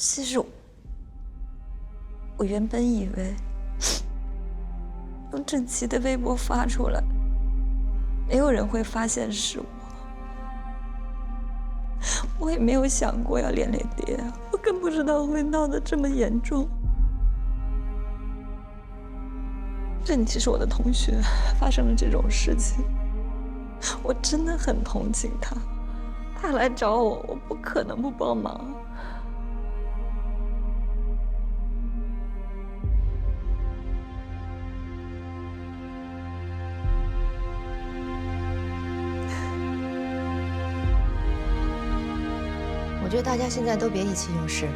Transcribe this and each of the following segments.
其实我原本以为用郑琪的微博发出来，没有人会发现是我。我也没有想过要连累爹，我更不知道会闹得这么严重。郑琪是我的同学，发生了这种事情，我真的很同情他。他来找我，我不可能不帮忙。我觉得大家现在都别意气用事，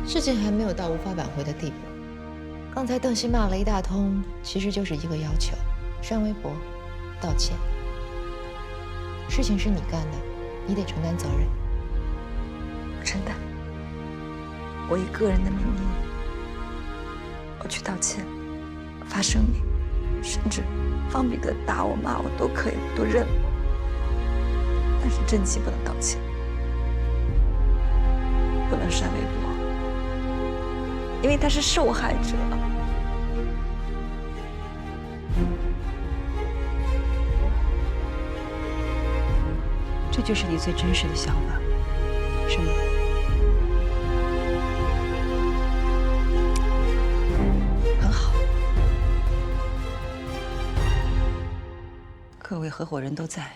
事情还没有到无法挽回的地步。刚才邓曦骂了一大通，其实就是一个要求：删微博，道歉。事情是你干的，你得承担责任。我承担。我以个人的名义，我去道歉，发声明，甚至方彼得打我骂我都可以，我都认了。但是郑琪不能道歉。不能删微博，因为他是受害者。这就是你最真实的想法，是吗？很好。各位合伙人都在，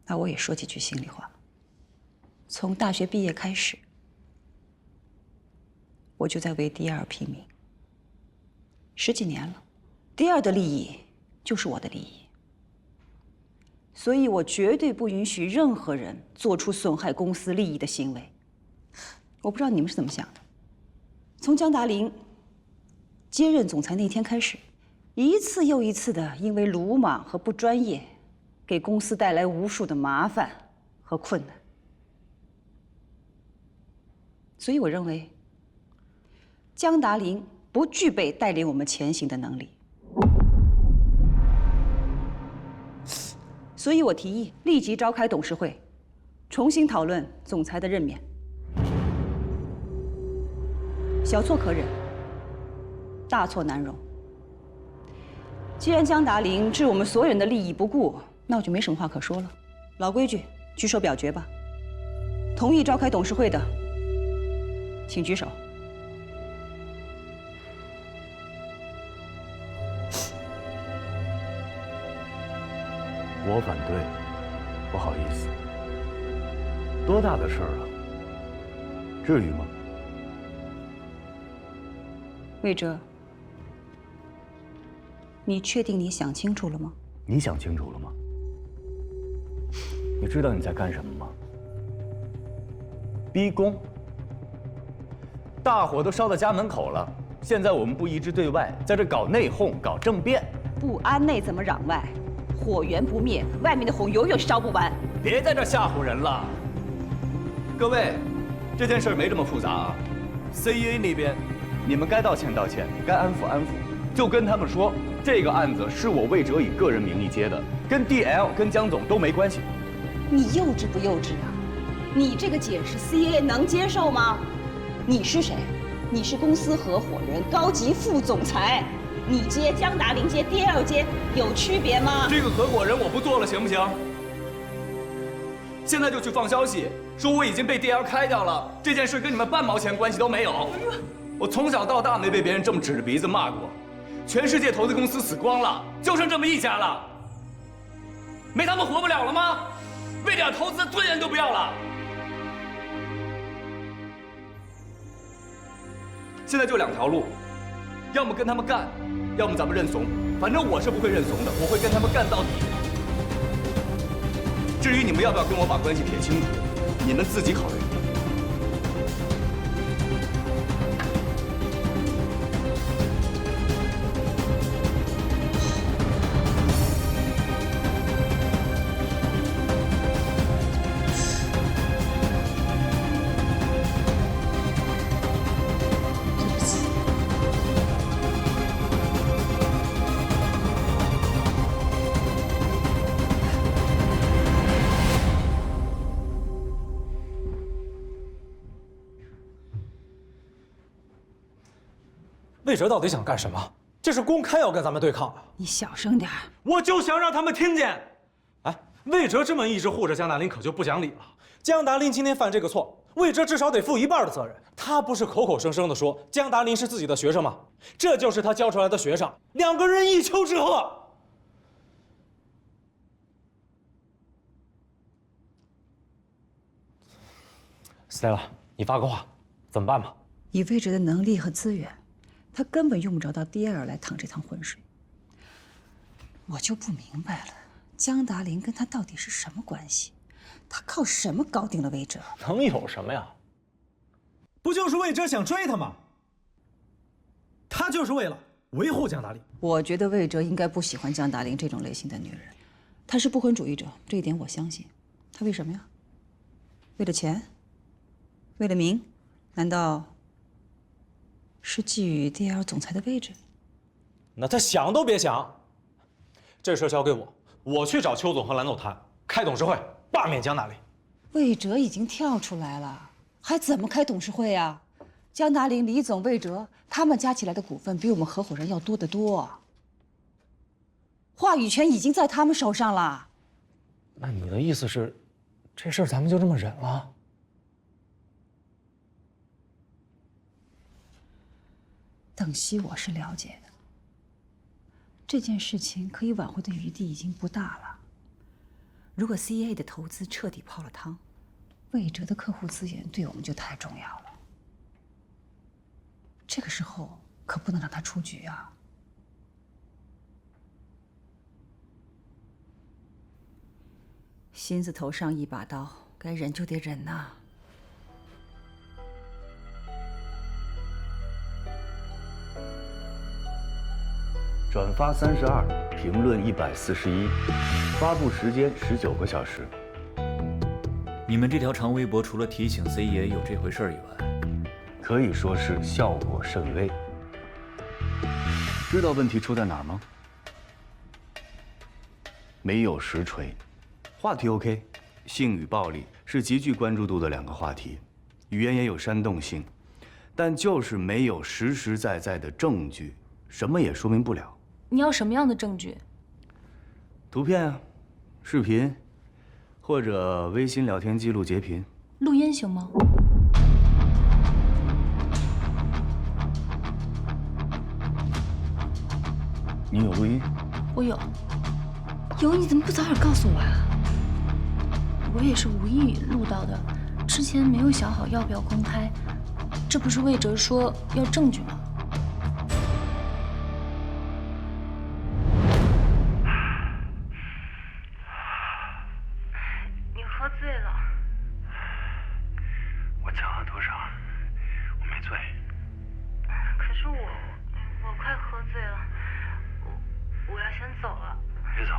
那我也说几句心里话。从大学毕业开始，我就在为第二拼命，10几年了。第二的利益就是我的利益，所以我绝对不允许任何人做出损害公司利益的行为。我不知道你们是怎么想的。从江达林接任总裁那天开始，一次又一次的因为鲁莽和不专业，给公司带来无数的麻烦和困难。所以我认为，江达林不具备带领我们前行的能力。所以我提议立即召开董事会，重新讨论总裁的任免。小错可忍，大错难容。既然江达林置我们所有人的利益不顾，那我就没什么话可说了。老规矩，举手表决吧。同意召开董事会的，请举手。我反对，不好意思。多大的事儿啊？至于吗？魏哲，你确定你想清楚了吗？你想清楚了吗？你知道你在干什么吗？逼宫。大火都烧到家门口了，现在我们不一致对外，在这搞内讧、搞政变。不安内怎么攘外？火源不灭，外面的火永远是烧不完。别在这吓唬人了。各位，这件事没这么复杂啊。CEA 那边，你们该道歉道歉，该安抚安抚，就跟他们说，这个案子是我魏哲以个人名义接的，跟 DL 跟江总都没关系。你幼稚不幼稚啊？你这个解释 CEA 能接受吗？你是谁？你是公司合伙人，高级副总裁。你接江达林接 DL 接有区别吗？这个合伙人我不做了，行不行？现在就去放消息，说我已经被 DL 开掉了，这件事跟你们半毛钱关系都没有。我从小到大没被别人这么指着鼻子骂过，全世界投资公司死光了，就剩这么一家了，没他们活不了了吗？为点投资尊严都不要了。现在就2条路，要么跟他们干，要么咱们认怂。反正我是不会认怂的，我会跟他们干到底。至于你们要不要跟我把关系撇清楚，你们自己考虑。魏哲到底想干什么？这是公开要跟咱们对抗啊！你小声点儿。我就想让他们听见。哎，魏哲这么一直护着江达林，可就不讲理了。江达林今天犯这个错，魏哲至少得负一半的责任。他不是口口声声的说江达林是自己的学生吗？这就是他教出来的学生，两个人一丘之貉。Stella， 你发个话，怎么办吧？以魏哲的能力和资源，他根本用不着到第二来趟这趟浑水。我就不明白了，江达林跟他到底是什么关系？他靠什么搞定了魏哲？能有什么呀？不就是魏哲想追他吗？他就是为了维护江达林。我觉得魏哲应该不喜欢江达林这种类型的女人，她是不婚主义者，这一点我相信。她为什么呀？为了钱？为了名？难道是觊觎 DL 总裁的位置？那他想都别想。这事交给我，我去找邱总和蓝总谈，开董事会，罢免江达林。魏哲已经跳出来了，还怎么开董事会啊？江达林、李总、魏哲，他们加起来的股份比我们合伙人要多得多，话语权已经在他们手上了。那你的意思是，这事儿咱们就这么忍了？邓曦我是了解的，这件事情可以挽回的余地已经不大了。如果 CA 的投资彻底泡了汤，魏哲的客户资源对我们就太重要了。这个时候可不能让他出局啊！心字头上一把刀，该忍就得忍呐。转发32，评论141，发布时间19个小时。你们这条长微博除了提醒 CEA 有这回事儿以外，可以说是效果甚微。知道问题出在哪儿吗？没有实锤，话题 OK， 性与暴力是极具关注度的两个话题，语言也有煽动性，但就是没有实实在在的证据，什么也说明不了。你要什么样的证据？图片啊，视频，或者微信聊天记录截屏。录音行吗？你有录音？我有。有你怎么不早点告诉我啊？我也是无意录到的，之前没有想好要不要公开。这不是魏哲说要证据吗？你喝醉了。我讲了多少？我没醉。可是我快喝醉了，我要先走了。别走，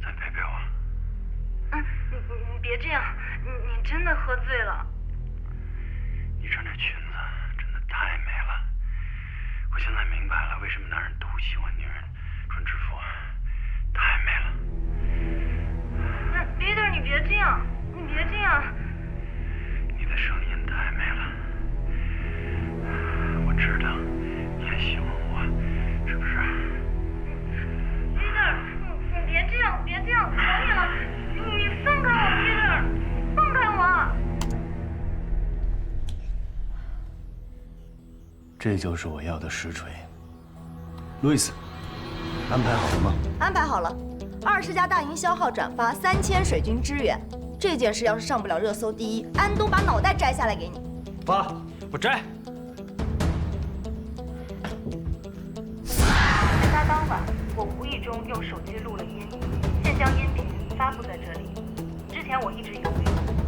再陪陪我。你别这样，你真的喝醉了。你穿这裙子真的太美了，我现在明白了为什么男人都喜欢女人穿制服，太美了。那 Peter， 你别这样，你别这样。你的声音太美了，我知道你也喜欢我，是不是 ？Peter， 你别这样，别这样，求你了，你放开我 ，Peter， 放开我。这就是我要的实锤。路易斯，安排好了吗？安排好了，20家大营销号转发，3000水军支援。这件事要是上不了热搜第一，安东把脑袋摘下来给你。发，我摘。搭当晚，我无意中用手机录了音，现将音频发布在这里。之前我一直犹豫，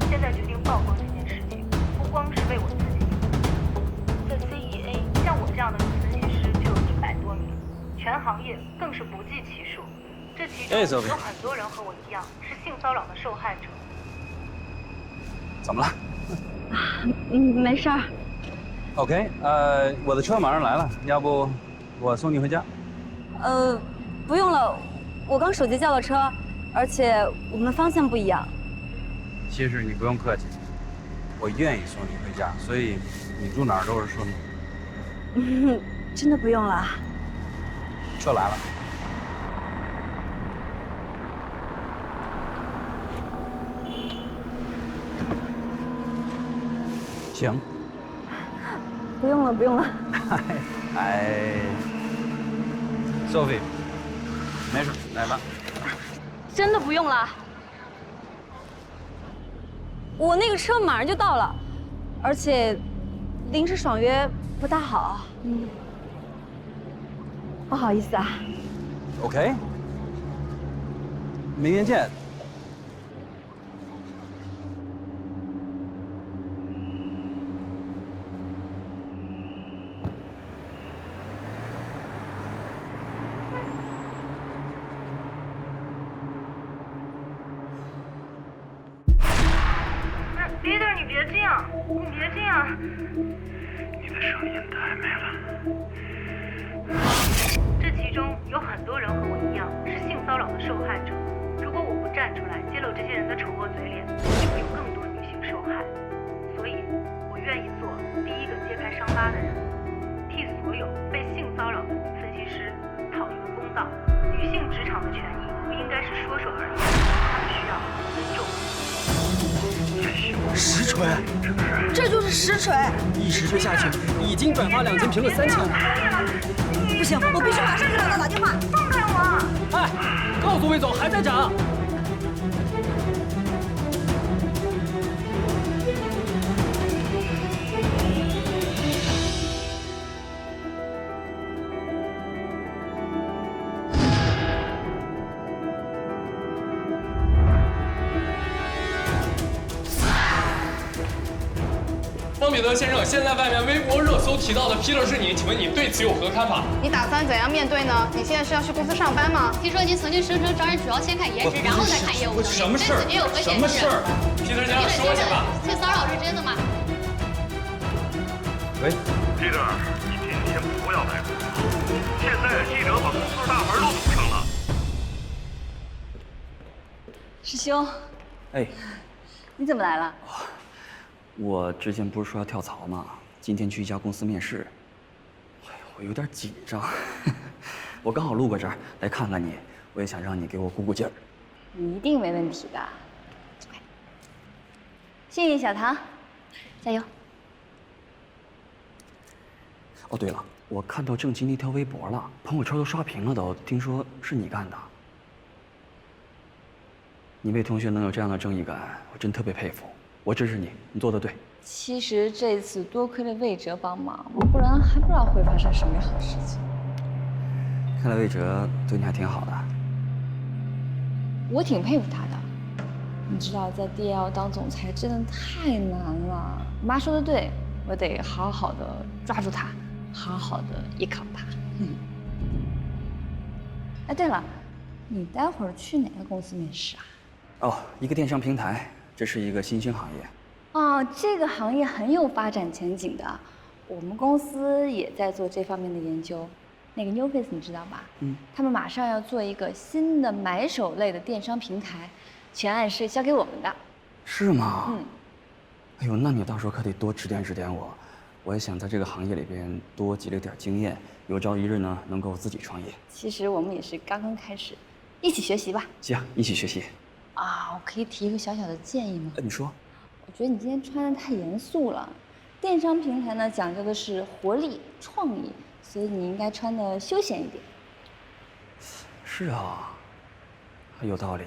现在决定曝光这件事情，不光是为我自己。在 CEA， 像我这样的女分析师就有100多名，全行业更是不计其数。这其中有很多人和我一样是性骚扰的受害者。怎么了没事儿。 ？OK， 我的车马上来了，要不我送你回家？不用了，我刚手机叫了车，而且我们方向不一样。其实你不用客气，我愿意送你回家，所以你住哪儿都是顺路。真的不用了。车来了。行。不用了，不用了。哎，Sophie，没事，来吧。真的不用了。我那个车马上就到了，而且临时爽约不大好。不好意思啊。OK， 明天见。Peter， 你别这样，你别这样。你的声音太美了。这其中有很多人和我一样是性骚扰的受害者。如果我不站出来揭露这些人的丑恶嘴脸，就会有更多女性受害。所以，我愿意做第一个揭开伤疤的人，替所有被性骚扰的女分析师讨一个公道。女性职场的权益不应该是说说而已，她们需要尊重。实锤，这就是实锤。一实锤下去，已经转发2千评论3000了。不行，我必须马上给老大打电话。放开我！哎，告诉魏总还在涨。方彼得先生，现在外面微博热搜提到的 Peter 是你，请问你对此有何看法？你打算怎样面对呢？你现在是要去公司上班吗？听说您曾经声称招人主要先看颜值，然后再看业务能力，什么事儿？跟此您有何解释？什么事儿 ？Peter 先生说一下吧。性骚扰是真的吗？喂 ，Peter， 你今天不要来公司，现在记者把公司的大门都堵上了。师兄，哎，你怎么来了？我之前不是说要跳槽吗？今天去一家公司面试，哎，我有点紧张。我刚好路过这儿来看看你，我也想让你给我鼓鼓劲儿。你一定没问题的。幸运小唐，加油！哦，对了，我看到郑清那条微博了，朋友圈都刷屏了都，听说是你干的。你魏同学能有这样的正义感，我真特别佩服。我支持你，你做得对。其实这次多亏了魏哲帮忙，不然还不知道会发生什么样的事情。看来魏哲对你还挺好的。我挺佩服他的。你知道，在 DL 当总裁真的太难了。我妈说的对，我得好好的抓住他，好好的依靠他。哎，对了，你待会儿去哪个公司面试啊？哦，一个电商平台。这是一个新兴行业，哦，这个行业很有发展前景的，我们公司也在做这方面的研究。那个 NewFace 你知道吧？他们马上要做一个新的买手类的电商平台，全案是交给我们的。是吗？哎呦，那你到时候可得多指点指点我，我也想在这个行业里边多积累点经验，有朝一日呢能够自己创业。其实我们也是刚刚开始，一起学习吧。行，一起学习。啊，我可以提一个小小的建议吗？你说。我觉得你今天穿得太严肃了。电商平台呢，讲究的是活力、创意，所以你应该穿得休闲一点。是啊，有道理。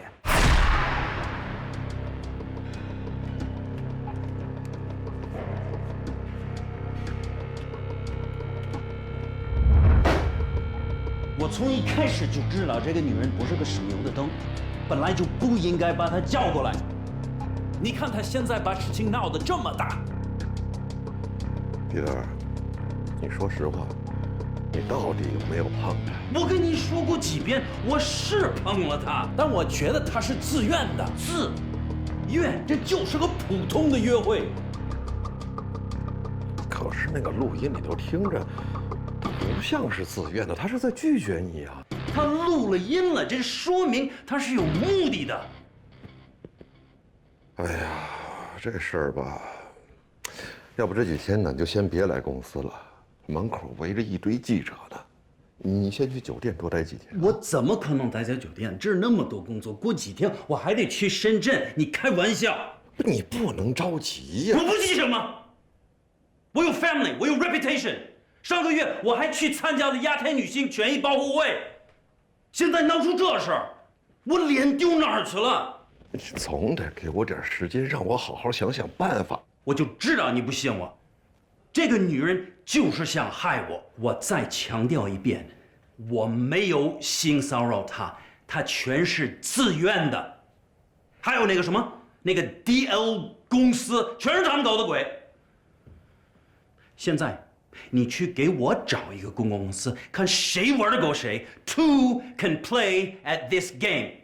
我从一开始就知道这个女人不是个省油的灯。本来就不应该把他叫过来。你看他现在把事情闹得这么大。彼得，你说实话，你到底有没有碰他？我跟你说过几遍，我是碰了他，但我觉得他是自愿的。自愿，这就是个普通的约会。可是那个录音你都听着，不像是自愿的，他是在拒绝你啊。他录了音了，这说明他是有目的的。哎呀，这事儿吧，要不这几天呢，你就先别来公司了。门口围着一堆记者呢。你先去酒店多待几天。我怎么可能待在酒店？这儿那么多工作，过几天我还得去深圳。你开玩笑？你不能着急呀！我不急什么？我有 family， 我有 reputation。上个月我还去参加了亚太女性权益保护会，现在闹出这事儿，我脸丢哪儿去了？你总得给我点时间，让我好好想想办法。我就知道你不信我，这个女人就是想害我。我再强调一遍，我没有性骚扰她，她全是自愿的。还有那个什么，那个 DL 公司，全是他们搞的鬼。现在你去给我找一个公关公司，看谁玩得过谁。Two can play at this game。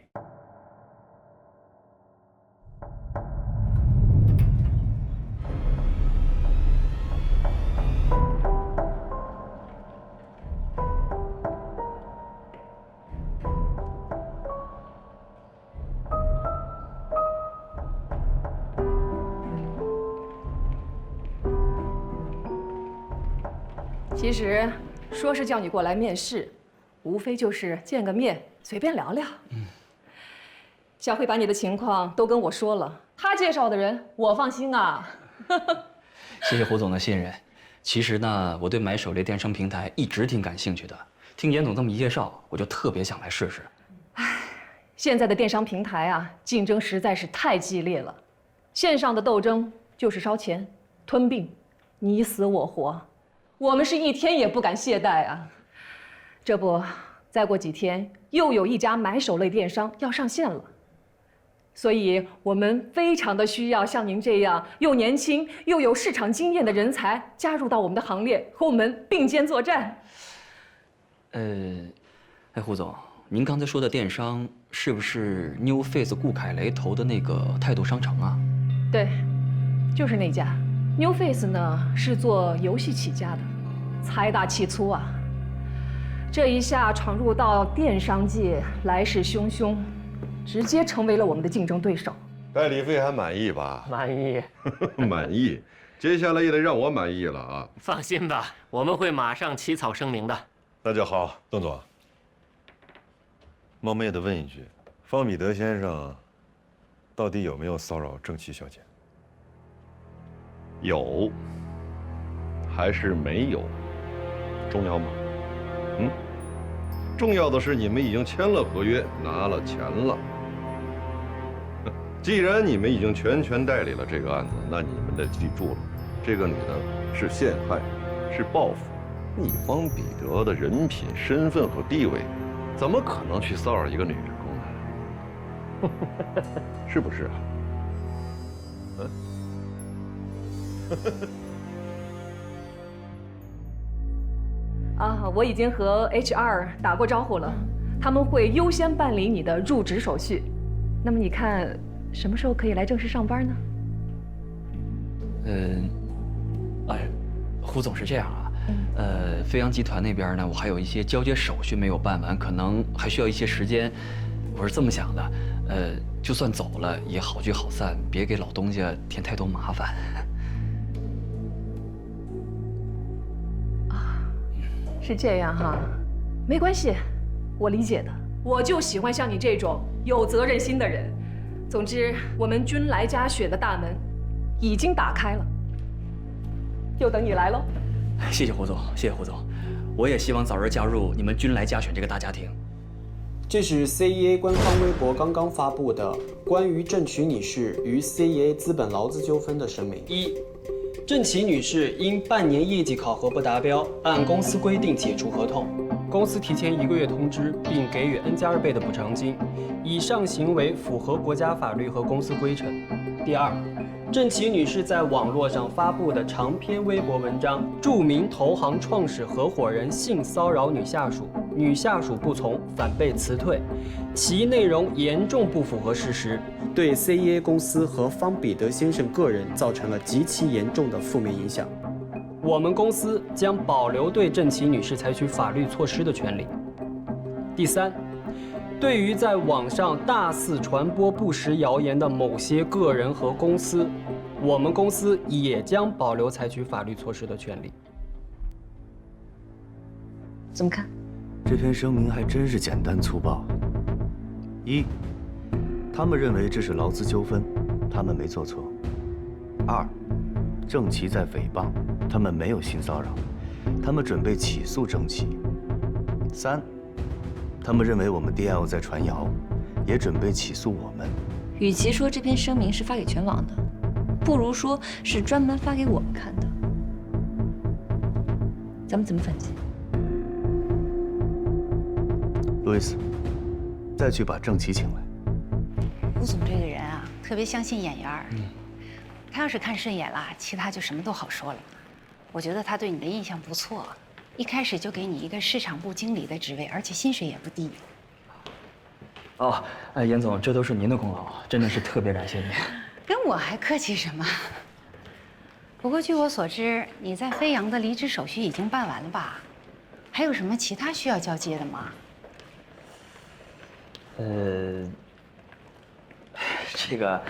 其实说是叫你过来面试，无非就是见个面，随便聊聊。小慧把你的情况都跟我说了，她介绍的人我放心啊。谢谢胡总的信任。其实呢，我对买手类电商平台一直挺感兴趣的。听严总这么一介绍，我就特别想来试试。现在的电商平台啊，竞争实在是太激烈了，线上的斗争就是烧钱、吞并，你死我活。我们是一天也不敢懈怠啊！这不，再过几天又有一家买手类电商要上线了，所以我们非常的需要像您这样又年轻又有市场经验的人才加入到我们的行列，和我们并肩作战。胡总，您刚才说的电商是不是 New Face 顾凯雷投的那个态度商城啊？对，就是那家。New Face 呢是做游戏起家的，财大气粗啊。这一下闯入到电商界，来势汹汹，直接成为了我们的竞争对手。代理费还满意吧？满意，满意。接下来也得让我满意了啊！放心吧，我们会马上起草声明的。那就好，邓总。冒昧的问一句，方彼得先生到底有没有骚扰郑琦小姐？有，还是没有？重要吗？重要的是你们已经签了合约，拿了钱了。既然你们已经全权代理了这个案子，那你们得记住了，这个女的是陷害，是报复。你方彼得的人品、身份和地位，怎么可能去骚扰一个女员工呢？是不是啊？我已经和 HR 打过招呼了，他们会优先办理你的入职手续。那么你看，什么时候可以来正式上班呢？胡总是这样啊，飞扬集团那边呢，我还有一些交接手续没有办完，可能还需要一些时间。我是这么想的，就算走了也好聚好散，别给老东家添太多麻烦。是这样哈，没关系，我理解的。我就喜欢像你这种有责任心的人。总之，我们君来家选的大门已经打开了，就等你来喽。谢谢胡总，谢谢胡总，我也希望早日加入你们君来家选这个大家庭。这是 CEA 官方微博刚刚发布的关于郑琦女士与 CEA 资本劳资纠纷的声明。郑琦女士因半年业绩考核不达标，按公司规定解除合同，公司提前1个月通知，并给予 N+2倍的补偿金。以上行为符合国家法律和公司规程。第二，郑琦女士在网络上发布的长篇微博文章，著名投行创始合伙人性骚扰女下属，女下属不从，反被辞退，其内容严重不符合事实，对 CEA 公司和方彼得先生个人造成了极其严重的负面影响。我们公司将保留对郑琦女士采取法律措施的权利。第三，对于在网上大肆传播不实谣言的某些个人和公司，我们公司也将保留采取法律措施的权利。怎么看？这篇声明还真是简单粗暴。一，他们认为这是劳资纠纷，他们没做错。二，郑琦在诽谤，他们没有性骚扰，他们准备起诉郑琦。三，他们认为我们 DL 在传谣，也准备起诉我们。与其说这篇声明是发给全网的，不如说是专门发给我们看的。咱们怎么分析？路易斯，再去把郑琦请来。吴总这个人啊，特别相信眼缘儿。他要是看顺眼了，其他就什么都好说了。我觉得他对你的印象不错，一开始就给你一个市场部经理的职位，而且薪水也不低。哦，严总，这都是您的功劳，真的是特别感谢您。跟我还客气什么？不过据我所知，你在飞扬的离职手续已经办完了吧？还有什么其他需要交接的吗？这个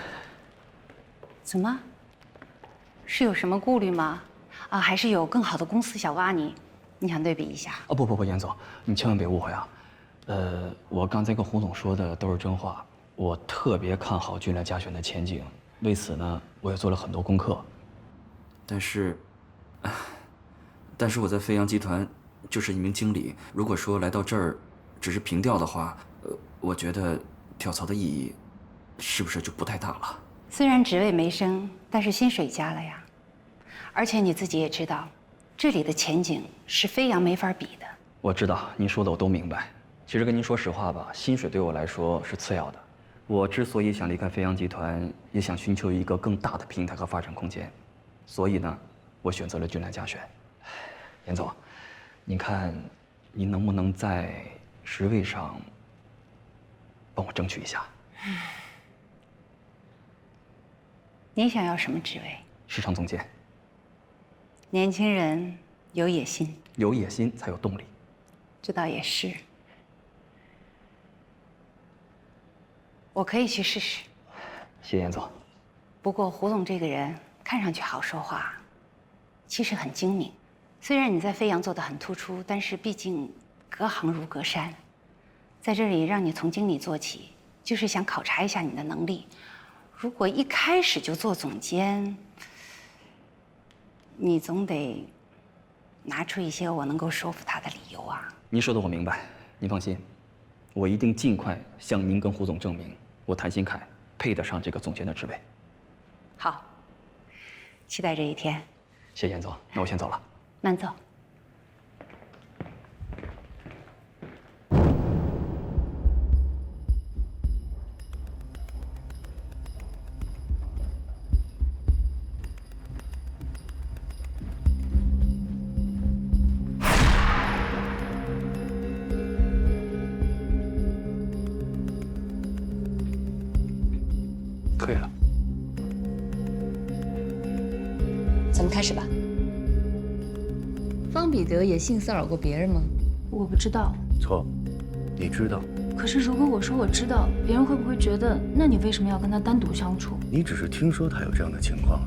怎么？是有什么顾虑吗？啊，还是有更好的公司想挖你？你想对比一下？哦，不，严总，你千万别误会啊。我刚才跟胡总说的都是真话，我特别看好俊来嘉选的前景，为此呢，我也做了很多功课。但是我在飞扬集团就是一名经理，如果说来到这儿只是凭调的话，我觉得跳槽的意义是不是就不太大了？虽然职位没升，但是薪水加了呀。而且你自己也知道，这里的前景是飞扬没法比的。我知道，您说的我都明白。其实跟您说实话吧，薪水对我来说是次要的。我之所以想离开飞扬集团，也想寻求一个更大的平台和发展空间。所以呢，我选择了俊来嘉选。严总，您看，您能不能在职位上帮我争取一下？你想要什么职位？市场总监。年轻人有野心，有野心才有动力。这倒也是。我可以去试试。谢严总。不过胡总这个人看上去好说话，其实很精明。虽然你在飞扬做得很突出，但是毕竟隔行如隔山。在这里让你从经理做起，就是想考察一下你的能力。如果一开始就做总监，你总得拿出一些我能够说服他的理由啊。您说的我明白，您放心，我一定尽快向您跟胡总证明，我谭鑫凯配得上这个总监的职位。好，期待这一天。谢严总，那我先走了。慢走。可以了。咱们开始吧。方彼得也性骚扰过别人吗？我不知道。错，你知道。可是如果我说我知道，别人会不会觉得，那你为什么要跟他单独相处？你只是听说他有这样的情况，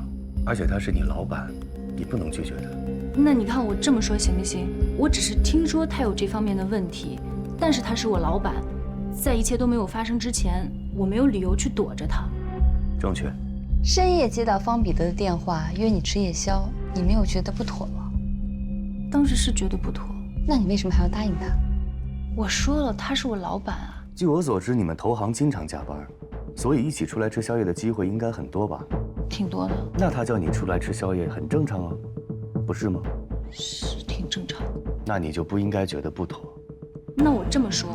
而且他是你老板，你不能拒绝他。那你看我这么说行不行？我只是听说他有这方面的问题，但是他是我老板，在一切都没有发生之前，我没有理由去躲着他。正确。深夜接到方彼得的电话，约你吃夜宵，你没有觉得不妥吗？当时是觉得不妥。那你为什么还要答应他？我说了，他是我老板啊。据我所知，你们投行经常加班，所以一起出来吃宵夜的机会应该很多吧？挺多的。那他叫你出来吃宵夜很正常啊，不是吗？是挺正常的。那你就不应该觉得不妥。那我这么说，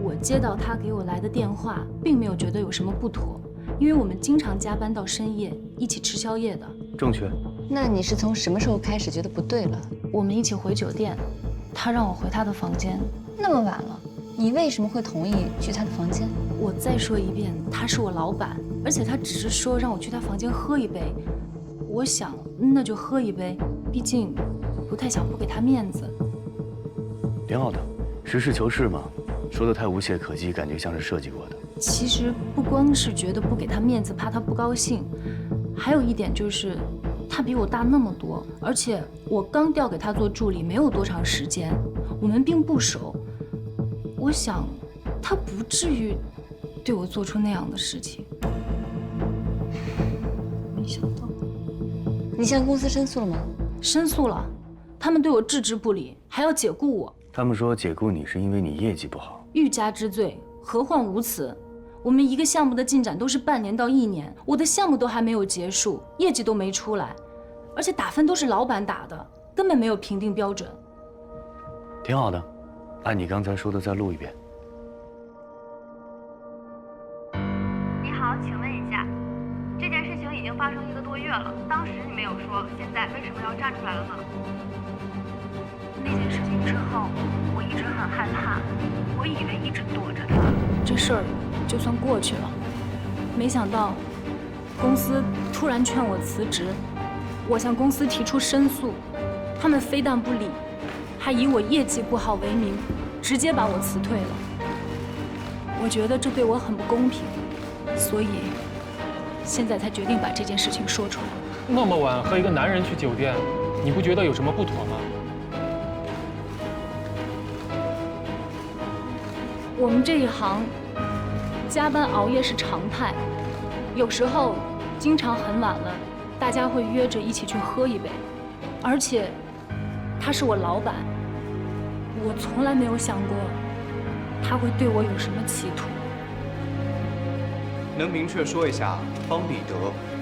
我接到他给我来的电话，并没有觉得有什么不妥，因为我们经常加班到深夜，一起吃宵夜的。正确。那你是从什么时候开始觉得不对了？我们一起回酒店，他让我回他的房间。那么晚了，你为什么会同意去他的房间？我再说一遍，他是我老板，而且他只是说让我去他房间喝一杯。我想那就喝一杯，毕竟不太想不给他面子。挺好的，实事求是嘛。说的太无懈可击，感觉像是设计过的。其实不光是觉得不给他面子，怕他不高兴，还有一点就是，他比我大那么多，而且我刚调给他做助理没有多长时间，我们并不熟。我想，他不至于对我做出那样的事情。没想到，你向公司申诉了吗？申诉了，他们对我置之不理，还要解雇我。他们说解雇你是因为你业绩不好。欲加之罪，何患无辞？我们一个项目的进展都是半年到1年，我的项目都还没有结束，业绩都没出来，而且打分都是老板打的，根本没有评定标准。挺好的，按你刚才说的再录一遍。你好，请问一下，这件事情已经发生1个多月了，当时你没有说，现在为什么要站出来了呢？那件事情之后，我一直很害怕，我以为一直躲着他。这事儿就算过去了，没想到公司突然劝我辞职，我向公司提出申诉，他们非但不理，还以我业绩不好为名，直接把我辞退了。我觉得这对我很不公平，所以现在才决定把这件事情说出来。那么晚和一个男人去酒店，你不觉得有什么不妥吗？我们这一行加班熬夜是常态，有时候经常很晚了，大家会约着一起去喝一杯，而且他是我老板，我从来没有想过他会对我有什么企图。能明确说一下方彼得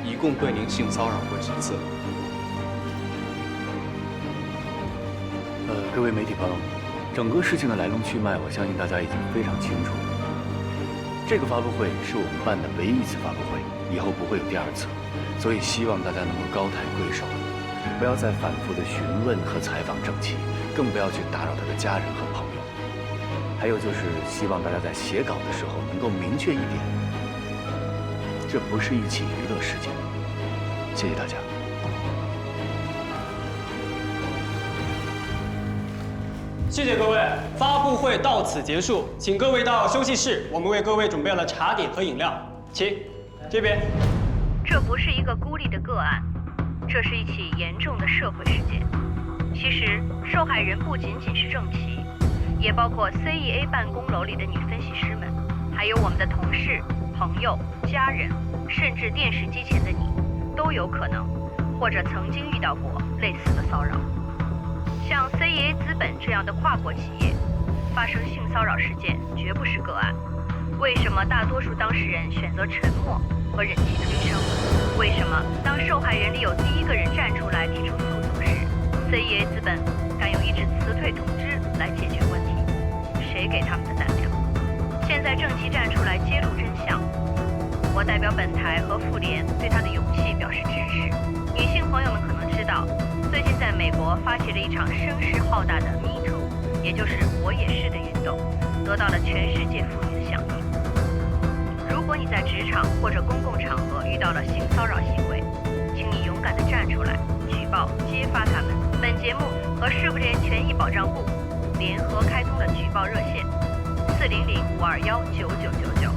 一共对您性骚扰过几次？各位媒体朋友，整个事情的来龙去脉，我相信大家已经非常清楚了。这个发布会是我们办的唯一一次发布会，以后不会有第2次，所以希望大家能够高抬贵手，不要再反复的询问和采访郑琦，更不要去打扰他的家人和朋友。还有就是希望大家在写稿的时候能够明确一点，这不是一起娱乐事件。谢谢大家。谢谢各位，发布会到此结束，请各位到休息室，我们为各位准备了茶点和饮料，请这边。这不是一个孤立的个案，这是一起严重的社会事件。其实，受害人不仅仅是郑琦，也包括 CEA 办公楼里的女分析师们，还有我们的同事、朋友、家人，甚至电视机前的你，都有可能或者曾经遇到过类似的骚扰。像 CEA 资本这样的跨国企业，发生性骚扰事件绝不是个案。为什么大多数当事人选择沉默和忍气吞声？为什么当受害人里有第1个人站出来提出诉讼时 ，CEA 资本敢用一纸辞退通知来解决问题？谁给他们的胆量？现在郑琦站出来揭露真相，我代表本台和妇联对他的勇气表示支持。女性朋友们可能知道，最近在美国发起了一场声势浩大的 Me Too， 也就是我也是的运动，得到了全世界妇女的响应。如果你在职场或者公共场合遇到了性骚扰行为，请你勇敢地站出来，举报揭发他们。本节目和市妇联权益保障部联合开通了举报热线400-521-9999，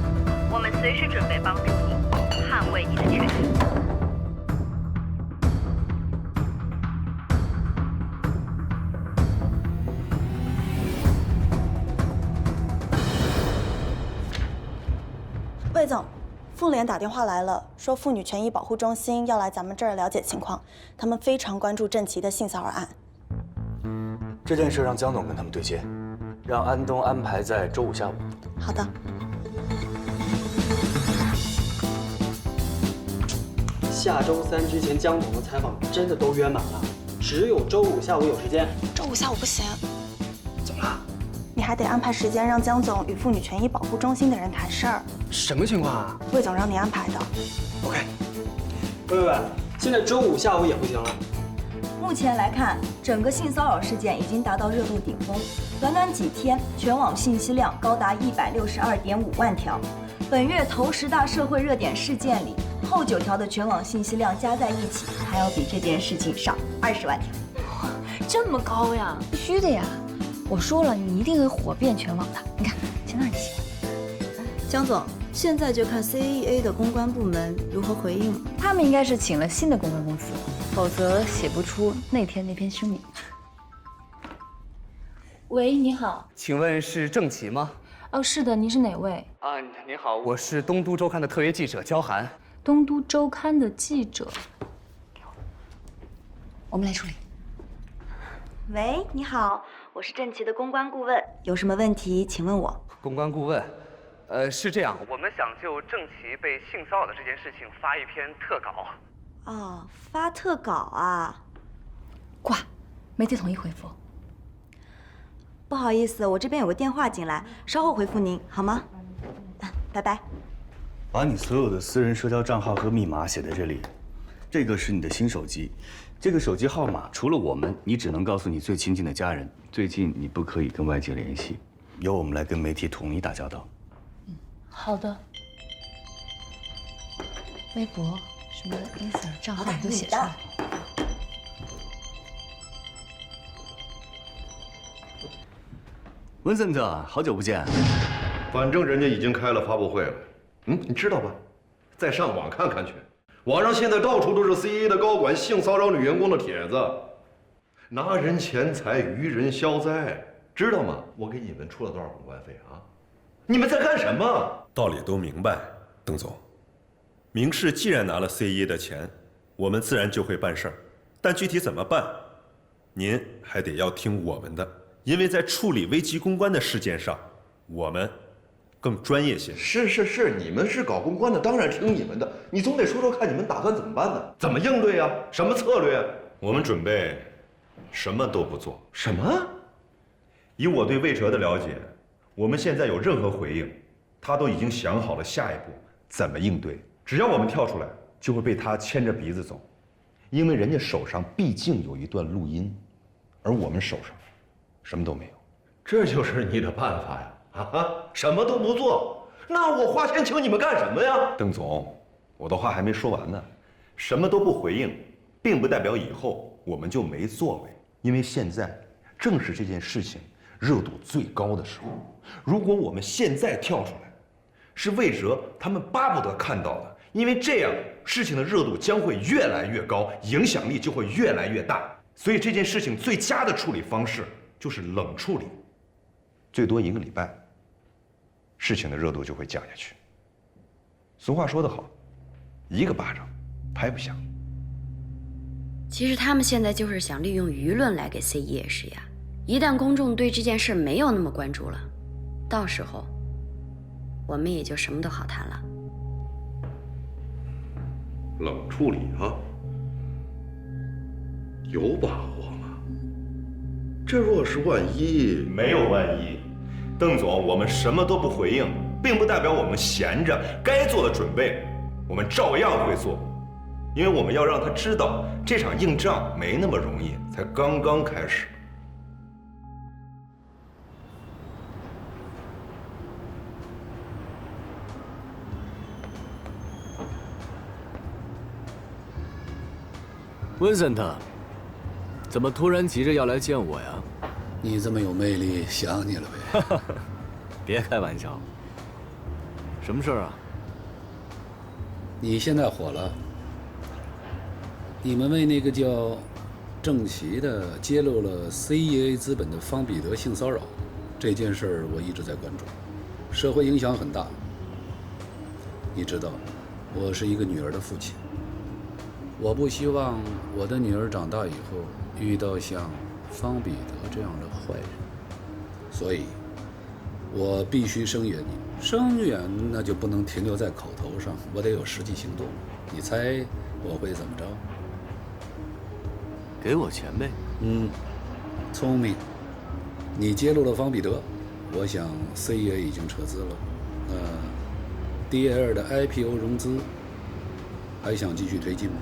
我们随时准备帮助你，捍卫你的权利。魏总，妇联打电话来了，说妇女权益保护中心要来咱们这儿了解情况，他们非常关注郑琦的性骚扰案。这件事让江总跟他们对接，让安东安排在周5下午。好的。下周3之前江总的采访真的都约满了，只有周5下午有时间。周5下午不行。怎么了？你还得安排时间让江总与妇女权益保护中心的人谈事儿。什么情况啊？魏总让你安排的。OK。喂，现在周5下午也不行了。目前来看，整个性骚扰事件已经达到热度顶峰，短短几天，全网信息量高达162.5万条。本月头10大社会热点事件里，后9条的全网信息量加在一起，还要比这件事情少20万条。这么高呀？必须的呀！我说了，你一定会火遍全网的。你看，前段你喜欢。江总，现在就看 CEA 的公关部门如何回应了。他们应该是请了新的公关公司。否则写不出那天那篇声明。喂，你好。请问是郑琦吗？哦，是的，您是哪位？啊，您好，我是东都周刊的特约记者焦涵。东都周刊的记者。我们来处理。喂，你好，我是郑琦的公关顾问，有什么问题请问我。公关顾问，是这样，我们想就郑琦被性骚扰的这件事情发一篇特稿。哦，发特稿啊。挂，媒体统一回复。不好意思，我这边有个电话进来，稍后回复您好吗？拜拜。把你所有的私人社交账号和密码写在这里，这个是你的新手机。这个手机号码除了我们，你只能告诉你最亲近的家人。最近你不可以跟外界联系，由我们来跟媒体统一打交道。好的。微博什么 Ins 账号你都写出来。文森特，好久不见。反正人家已经开了发布会了，你知道吧？再上网看看去。网上现在到处都是 CAA 的高管性骚扰女员工的帖子，拿人钱财与人消灾，知道吗？我给你们出了多少公关费啊？你们在干什么？道理都明白，邓总。明世既然拿了 CAA 的钱，我们自然就会办事儿，但具体怎么办，您还得要听我们的，因为在处理危机公关的事件上，我们更专业些。是，你们是搞公关的，当然听你们的。你总得说说看，你们打算怎么办呢？怎么应对啊？什么策略啊？我们准备什么都不做。什么？以我对魏哲的了解，我们现在有任何回应，他都已经想好了下一步怎么应对。只要我们跳出来，就会被他牵着鼻子走，因为人家手上毕竟有一段录音，而我们手上什么都没有。这就是你的办法呀？什么都不做，那我花钱请你们干什么呀？邓总，我的话还没说完呢。什么都不回应，并不代表以后我们就没作为，因为现在正是这件事情热度最高的时候。如果我们现在跳出来，是魏哲他们巴不得看到的，因为这样事情的热度将会越来越高，影响力就会越来越大。所以这件事情最佳的处理方式就是冷处理，最多1个礼拜，事情的热度就会降下去。俗话说得好，1个巴掌拍不响。其实他们现在就是想利用舆论来给 CAA 施压，一旦公众对这件事没有那么关注了，到时候我们也就什么都好谈了。冷处理啊？有把握吗？这若是万一……没有万一。邓总，我们什么都不回应，并不代表我们闲着，该做的准备我们照样会做，因为我们要让他知道这场硬仗没那么容易，才刚刚开始。温森特，怎么突然急着要来见我呀？你这么有魅力，想你了呗。别开玩笑。什么事儿啊？你现在火了。你们为那个叫郑琦的揭露了 CAA 资本的方彼得性骚扰这件事儿，我一直在关注，社会影响很大。你知道，我是一个女儿的父亲，我不希望我的女儿长大以后遇到像方彼得这样的坏人，所以我必须声援你。声援那就不能停留在口头上，我得有实际行动。你猜我会怎么着？给我钱呗。聪明。你揭露了方彼得，我想 CAA 已经撤资了。DL 的 IPO 融资还想继续推进吗？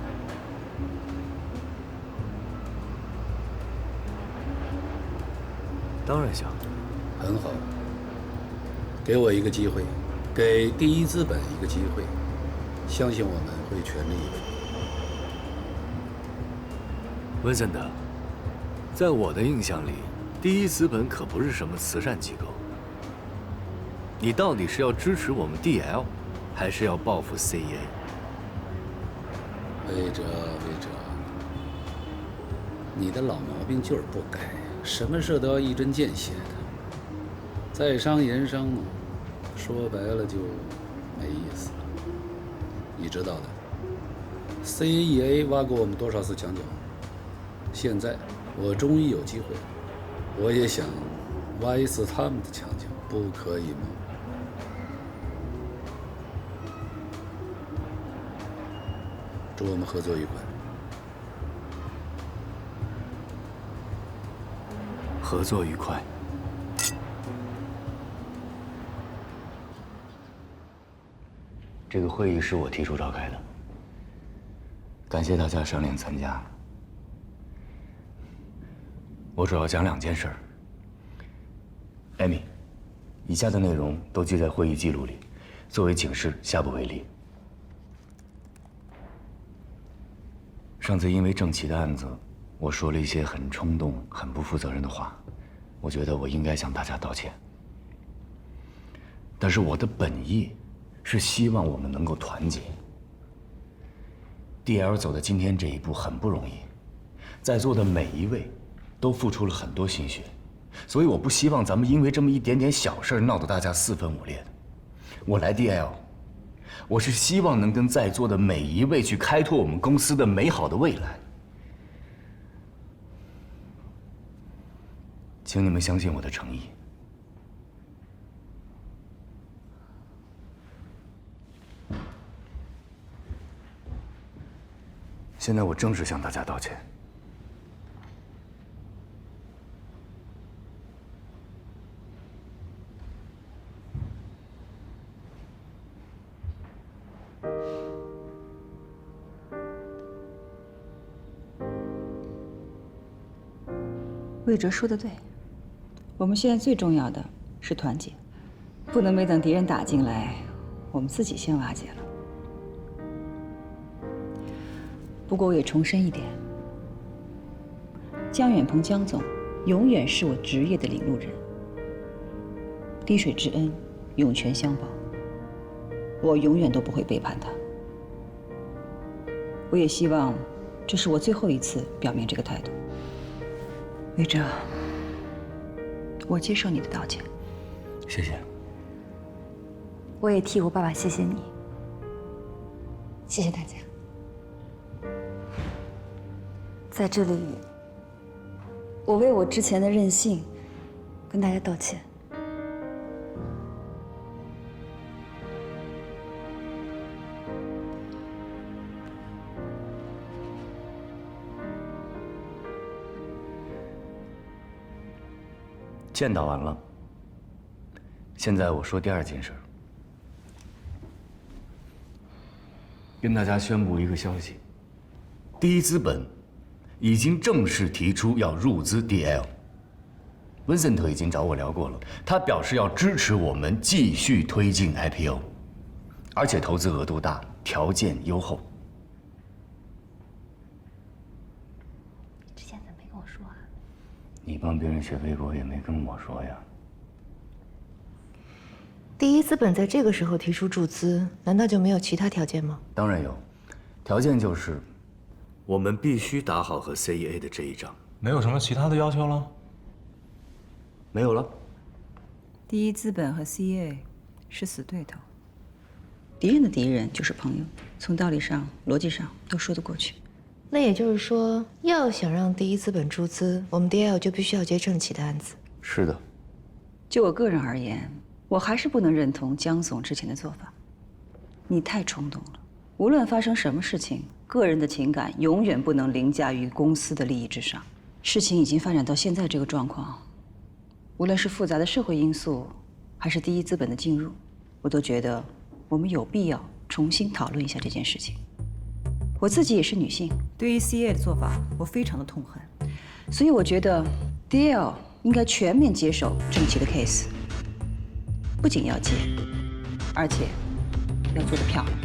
当然想。很好。给我一个机会，给第一资本一个机会，相信我们会全力以赴。温森特，在我的印象里，第一资本可不是什么慈善机构。你到底是要支持我们 DL， 还是要报复 CAA？魏哲，你的老毛病就是不改，什么事都要一针见血的。在商言商嘛，说白了就没意思了。你知道的 ，CEA 挖过我们多少次墙角？现在我终于有机会了，我也想挖一次他们的墙角，不可以吗？祝我们合作愉快。合作愉快。这个会议是我提出召开的，感谢大家赏脸参加。我主要讲2件事。艾米，以下的内容都记在会议记录里，作为警示，下不为例。上次因为郑琦的案子，我说了一些很冲动、很不负责任的话，我觉得我应该向大家道歉。但是我的本意是希望我们能够团结。DL 走到今天这一步很不容易，在座的每一位都付出了很多心血，所以我不希望咱们因为这么一点点小事闹得大家4分5裂的。我来 DL。我是希望能跟在座的每一位去开拓我们公司的美好的未来，请你们相信我的诚意。现在我正式向大家道歉。魏哲说的对，我们现在最重要的是团结，不能没等敌人打进来，我们自己先瓦解了。不过我也重申一点，江远鹏江总永远是我职业的领路人，滴水之恩，涌泉相报，我永远都不会背叛他。我也希望这是我最后一次表明这个态度。魏哲，我接受你的道歉。谢谢。我也替我爸爸谢谢你。谢谢大家。在这里，我为我之前的任性跟大家道歉。建导完了，现在我说第2件事，跟大家宣布一个消息：第一资本已经正式提出要入资 DL。温森特已经找我聊过了，他表示要支持我们继续推进 IPO， 而且投资额度大，条件优厚。之前怎么没跟我说啊？你帮别人写微博也没跟我说呀。第一资本在这个时候提出注资，难道就没有其他条件吗？当然有，条件就是我们必须打好和 CEA 的这一仗。没有什么其他的要求了？没有了。第一资本和 CEA 是死对头，敌人的敌人就是朋友，从道理上、逻辑上都说得过去。那也就是说，要想让第一资本注资，我们 DL 就必须要接郑琦的案子。是的。就我个人而言，我还是不能认同江总之前的做法。你太冲动了，无论发生什么事情，个人的情感永远不能凌驾于公司的利益之上。事情已经发展到现在这个状况，无论是复杂的社会因素，还是第一资本的进入，我都觉得我们有必要重新讨论一下这件事情。我自己也是女性，对于 CEA 的做法，我非常的痛恨，所以我觉得 DL 应该全面接手郑琦的 case， 不仅要接，而且要做得漂亮。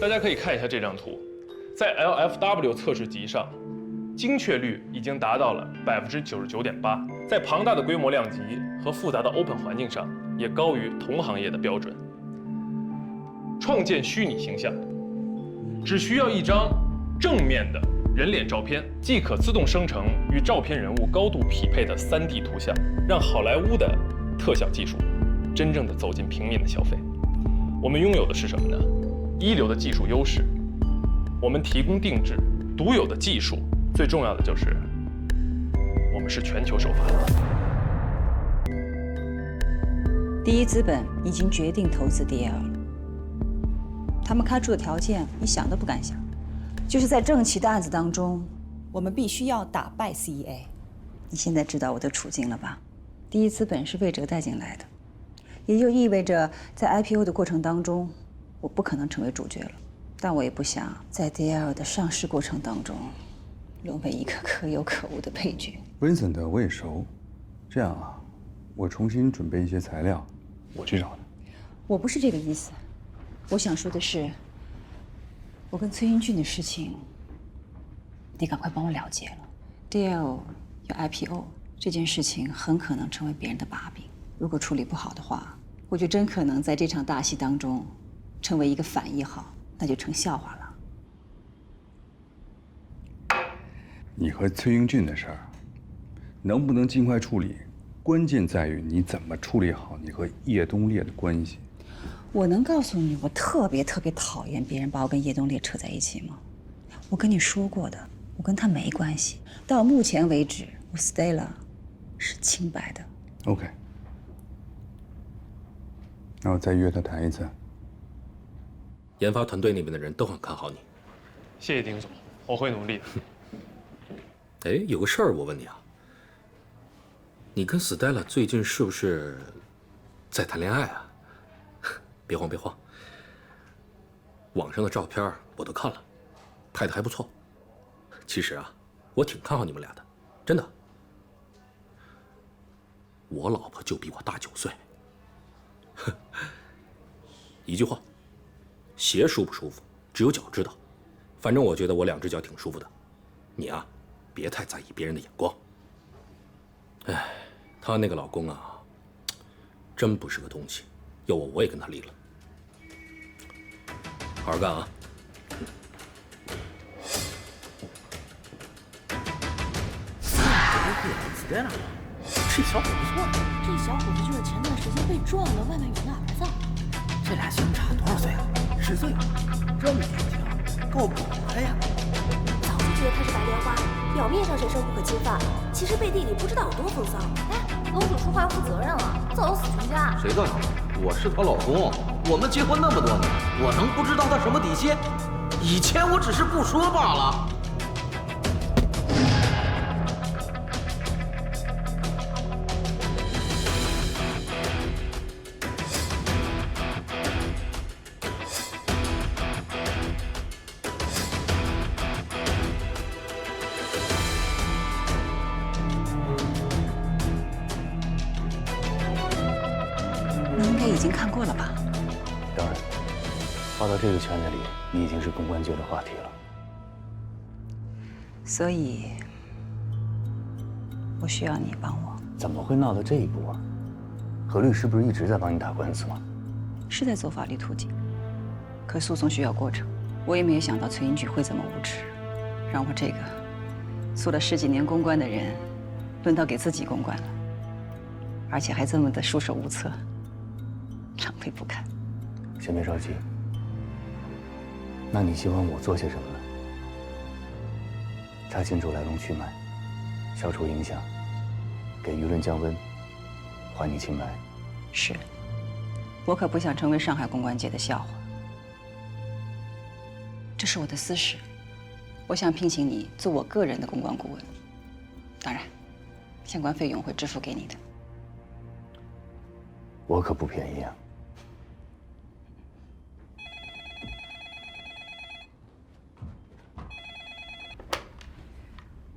大家可以看一下这张图，在 LFW 测试集上精确率已经达到了99.8%，在庞大的规模量级和复杂的 Open 环境上，也高于同行业的标准。创建虚拟形象，只需要一张正面的人脸照片，即可自动生成与照片人物高度匹配的3D 图像，让好莱坞的特效技术真正的走进平民的消费。我们拥有的是什么呢？一流的技术优势，我们提供定制独有的技术，最重要的就是我们是全球首发。第一资本已经决定投资 DL 了，他们开出的条件你想都不敢想，就是在郑琦的案子当中，我们必须要打败 CEA。你现在知道我的处境了吧？第一资本是魏哲带进来的，也就意味着在 IPO 的过程当中，我不可能成为主角了。但我也不想在 DL 的上市过程当中，沦为一个可有可无的配角。Vincent 我也熟，这样啊，我重新准备一些材料，我去找他。我不是这个意思，我想说的是，我跟崔英俊的事情，你赶快帮我了结了。DL 要 IPO 这件事情很可能成为别人的把柄，如果处理不好的话，我就真可能在这场大戏当中成为一个反一号，那就成笑话了。你和崔英俊的事儿，能不能尽快处理，关键在于你怎么处理好你和叶东烈的关系。我能告诉你，我特别讨厌别人把我跟叶东烈扯在一起吗？我跟你说过的，我跟他没关系。到目前为止，我 Stella 是清白的。OK， 那我再约他谈一次。研发团队那边的人都很看好你。谢谢丁总，我会努力的。哎，有个事儿我问你啊，你跟 Stella 最近是不是在谈恋爱啊？别慌别慌，网上的照片我都看了，拍得还不错。其实啊，我挺看好你们俩的，真的。我老婆就比我大9岁。一句话，鞋舒不舒服，只有脚知道。反正我觉得我2只脚挺舒服的。你啊，别太在意别人的眼光。哎，她那个老公啊，真不是个东西。要我也跟他离了。好好干啊！这小伙不错，这小伙子就是前段时间被撞了外卖员的儿子。这俩相差多少岁啊？10岁，这么年轻，够狗的呀！早就觉得他是白莲花，表面上神圣不可侵犯，其实背地里不知道有多风骚。哎，楼主说话要负责任了，造谣死全家。谁造谣？我是她老公，我们结婚那么多年，我能不知道她什么底线？以前我只是不说罢了。你应该已经看过了吧？当然，发到这个圈子里，你已经是公关界的话题了。所以，我需要你帮我。怎么会闹到这一步啊？何律师不是一直在帮你打官司吗？是在走法律途径，可诉讼需要过程。我也没有想到崔英举会这么无耻，让我这个做了10几年公关的人，轮到给自己公关了，而且还这么的束手无策，狼狈不堪。先别着急，那你希望我做些什么呢？查清楚来龙去脉，消除影响，给舆论降温，还你清白。是，我可不想成为上海公关界的笑话。这是我的私事，我想聘请你做我个人的公关顾问，当然，相关费用会支付给你的。我可不便宜啊。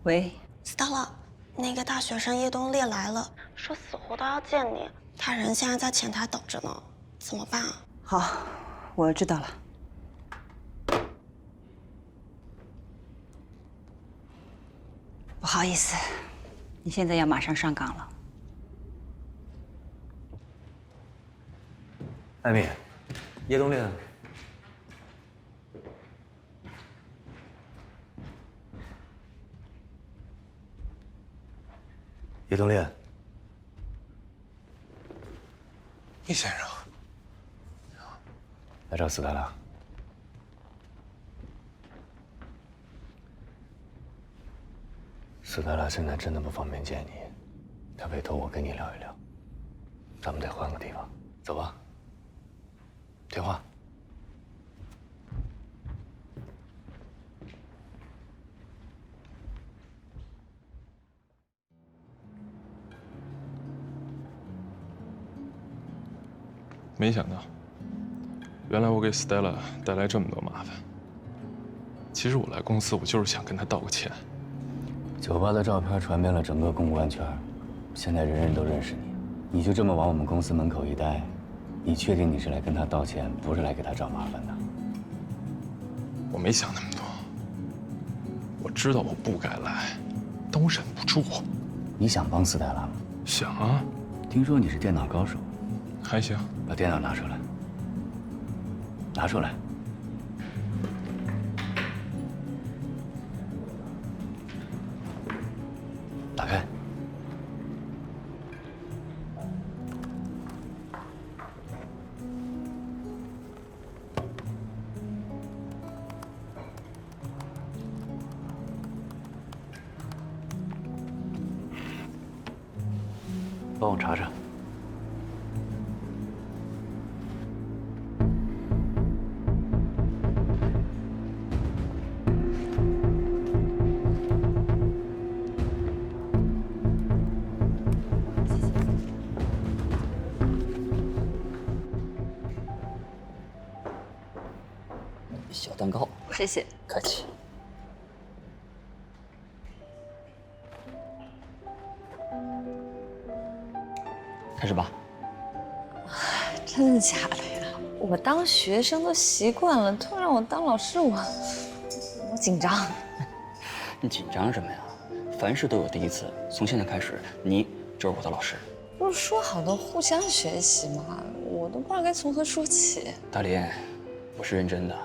喂 ，Stella， 那个大学生叶东烈来了，说死活都要见你。他人现在在前台等着呢，怎么办啊？好，我知道了。好意思，你现在要马上上岗了。艾米，叶冬令。叶冬令。叶先生。来找斯黛拉。斯黛拉现在真的不方便见你，她委托我跟你聊一聊。咱们得换个地方，走吧。电话。没想到，原来我给 Stella 带来这么多麻烦。其实我来公司，我就是想跟她道个歉。酒吧的照片传遍了整个公关圈，现在人人都认识你，你就这么往我们公司门口一待，你确定你是来跟他道歉，不是来给他找麻烦的？我没想那么多，我知道我不该来，但我忍不住。你想帮斯黛拉吗？想啊。听说你是电脑高手。还行。把电脑拿出来。拿出来。打开。帮我查查。小蛋糕，谢谢。客气。开始吧。真的假的呀？我当学生都习惯了，突然让我当老师，我紧张。你紧张什么呀？凡事都有第一次，从现在开始，你就是我的老师。不是说好的互相学习吗？我都不知道该从何说起。大林，我是认真的。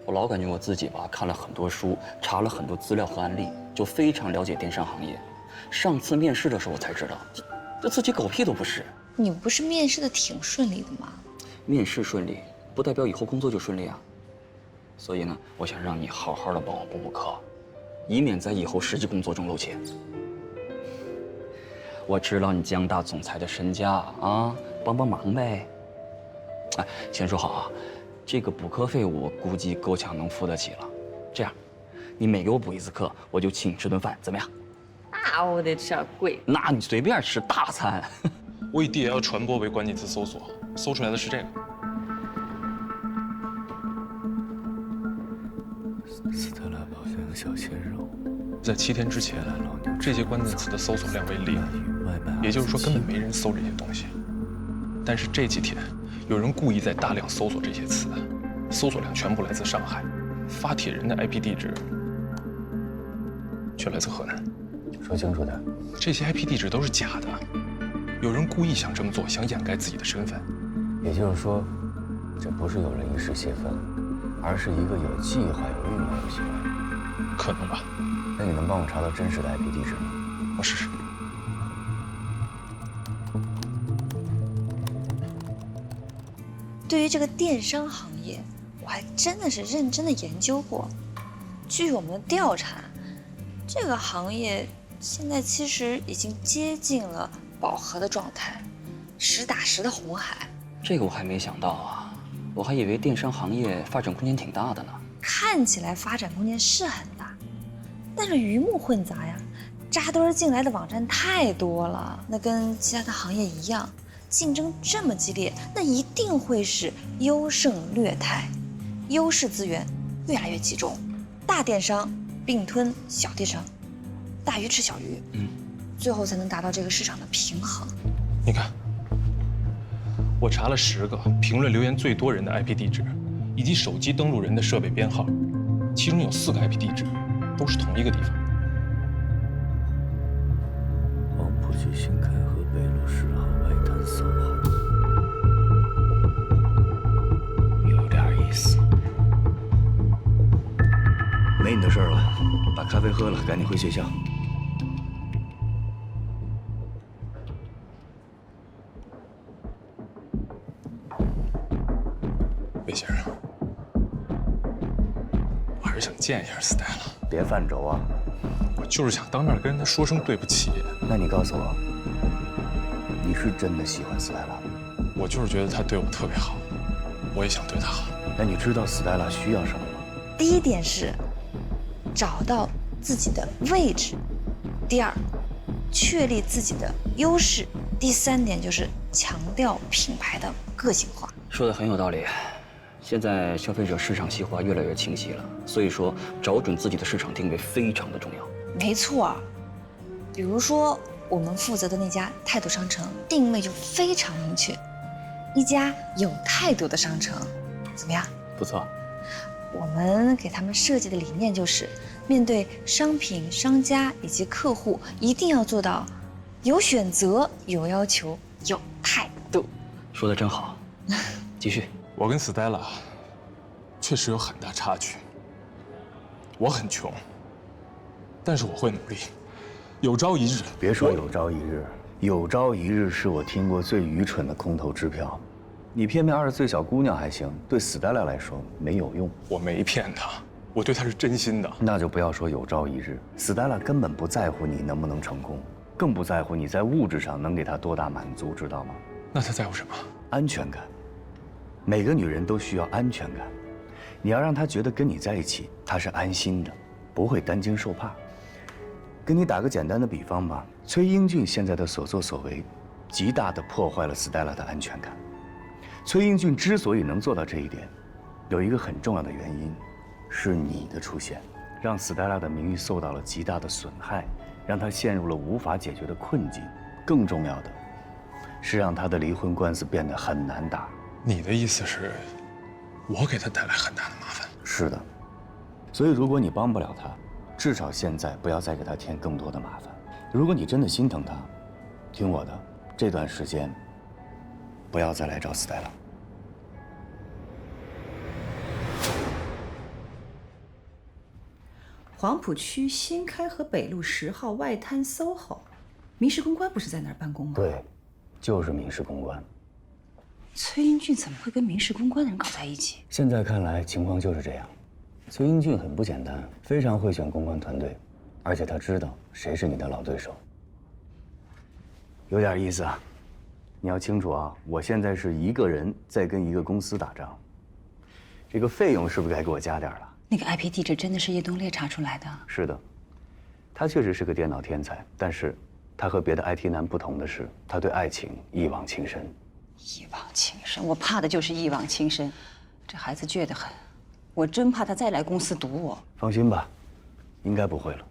我老感觉我自己吧，看了很多书，查了很多资料和案例，就非常了解电商行业。上次面试的时候，我才知道，这自己狗屁都不是。你不是面试的挺顺利的吗？面试顺利，不代表以后工作就顺利啊。所以呢，我想让你好好的帮我补课，以免在以后实际工作中露怯。我知道你江大总裁的身家啊，帮帮忙呗。哎，先说好啊，这个补课费我估计够呛能付得起了。这样，你每给我补一次课，我就请你吃顿饭，怎么样？那我得吃点贵。那你随便吃大餐。我以 DL 传播为关键词搜索，搜出来的是这个。斯特拉保鲜小鲜肉，在7天之前，这些关键词的搜索量为0，也就是说根本没人搜这些东西。但是这几天，有人故意在大量搜索这些词，搜索量全部来自上海，发帖人的 IP 地址却来自河南。说清楚点。这些 IP 地址都是假的，有人故意想这么做，想掩盖自己的身份。也就是说，这不是有人一时泄愤，而是一个有计划、有预谋的行为。可能吧。那你能帮我查到真实的 IP 地址吗？我试试。对于这个电商行业，我还真的是认真的研究过。据我们的调查，这个行业现在其实已经接近了饱和的状态，实打实的红海。这个我还没想到啊，我还以为电商行业发展空间挺大的呢。看起来发展空间是很大，但是鱼目混杂呀，扎堆进来的网站太多了。那跟其他的行业一样，竞争这么激烈，那一定会是优胜劣汰，优势资源越来越集中，大电商并吞小电商，大鱼吃小鱼，最后才能达到这个市场的平衡。你看，我查了10个评论留言最多人的 IP 地址，以及手机登录人的设备编号，其中有4个 IP 地址都是同一个地方。区新开河北路10号外滩SOHO。有点意思。没你的事儿了，把咖啡喝了，赶紧回学校。魏先生，我还是想见一下斯黛拉。别犯轴啊！我就是想当面跟他说声对不起。那你告诉我，你是真的喜欢斯黛拉吗？我就是觉得他对我特别好，我也想对他好。那你知道斯黛拉需要什么吗？第一点是找到自己的位置，第二，确立自己的优势，第三点就是强调品牌的个性化。说的很有道理。现在消费者市场细化越来越清晰了，所以说找准自己的市场定位非常的重要。没错，比如说我们负责的那家态度商城，定位就非常明确，一家有态度的商城，怎么样？不错。我们给他们设计的理念就是，面对商品、商家以及客户，一定要做到有选择、有要求、有态度。说的真好，继续。我跟斯黛拉确实有很大差距。我很穷，但是我会努力，有朝一日。别说有朝一日，有朝一日是我听过最愚蠢的空头支票。你骗20岁小姑娘还行，对斯黛拉来说没有用。我没骗她，我对她是真心的。那就不要说有朝一日，斯黛拉根本不在乎你能不能成功，更不在乎你在物质上能给她多大满足，知道吗？那她在乎什么？安全感。每个女人都需要安全感，你要让她觉得跟你在一起，她是安心的，不会担惊受怕。跟你打个简单的比方吧，崔英俊现在的所作所为，极大地破坏了斯黛拉的安全感。崔英俊之所以能做到这一点，有一个很重要的原因，是你的出现，让斯黛拉的名誉受到了极大的损害，让她陷入了无法解决的困境。更重要的是，让她的离婚官司变得很难打。你的意思是，我给她带来很大的麻烦？是的，所以如果你帮不了她，至少现在不要再给她添更多的麻烦。如果你真的心疼她，听我的，这段时间不要再来找斯黛拉。黄浦区新开河北路10号外滩 SOHO， 民事公关不是在那儿办公吗？对，就是民事公关。崔英俊怎么会跟民事公关的人搞在一起？现在看来，情况就是这样。崔英俊很不简单，非常会选公关团队，而且他知道谁是你的老对手。有点意思啊！你要清楚啊，我现在是一个人在跟一个公司打仗，这个费用是不是该给我加点了？那个 IP 地址真的是叶东烈查出来的？是的，他确实是个电脑天才，但是他和别的 IT 男不同的是，他对爱情一往情深。一往情深，我怕的就是一往情深。这孩子倔得很，我真怕他再来公司堵我。放心吧，应该不会了。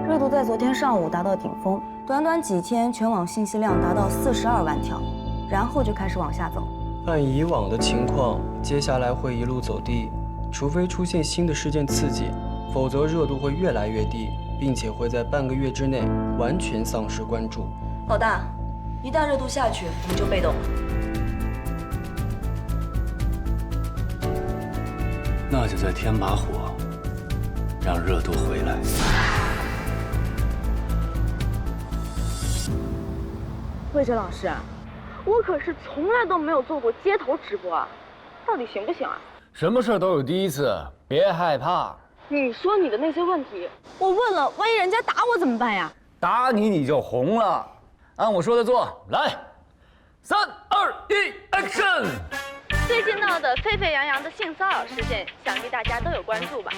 热度在昨天上午达到顶峰，短短几天，全网信息量达到42万条，然后就开始往下走。按以往的情况，接下来会一路走低，除非出现新的事件刺激，否则热度会越来越低，并且会在半个月之内完全丧失关注。老大，一旦热度下去，我们就被动了。那就再添把火，让热度回来。魏哲老师，我可是从来都没有做过街头直播啊，到底行不行啊？什么事都有第一次，别害怕。你说你的那些问题，我问了，万一人家打我怎么办呀？打你你就红了，按我说的做，来，3、2、1 ，Action！ 最近闹得沸沸扬扬的性骚扰事件，想必大家都有关注吧？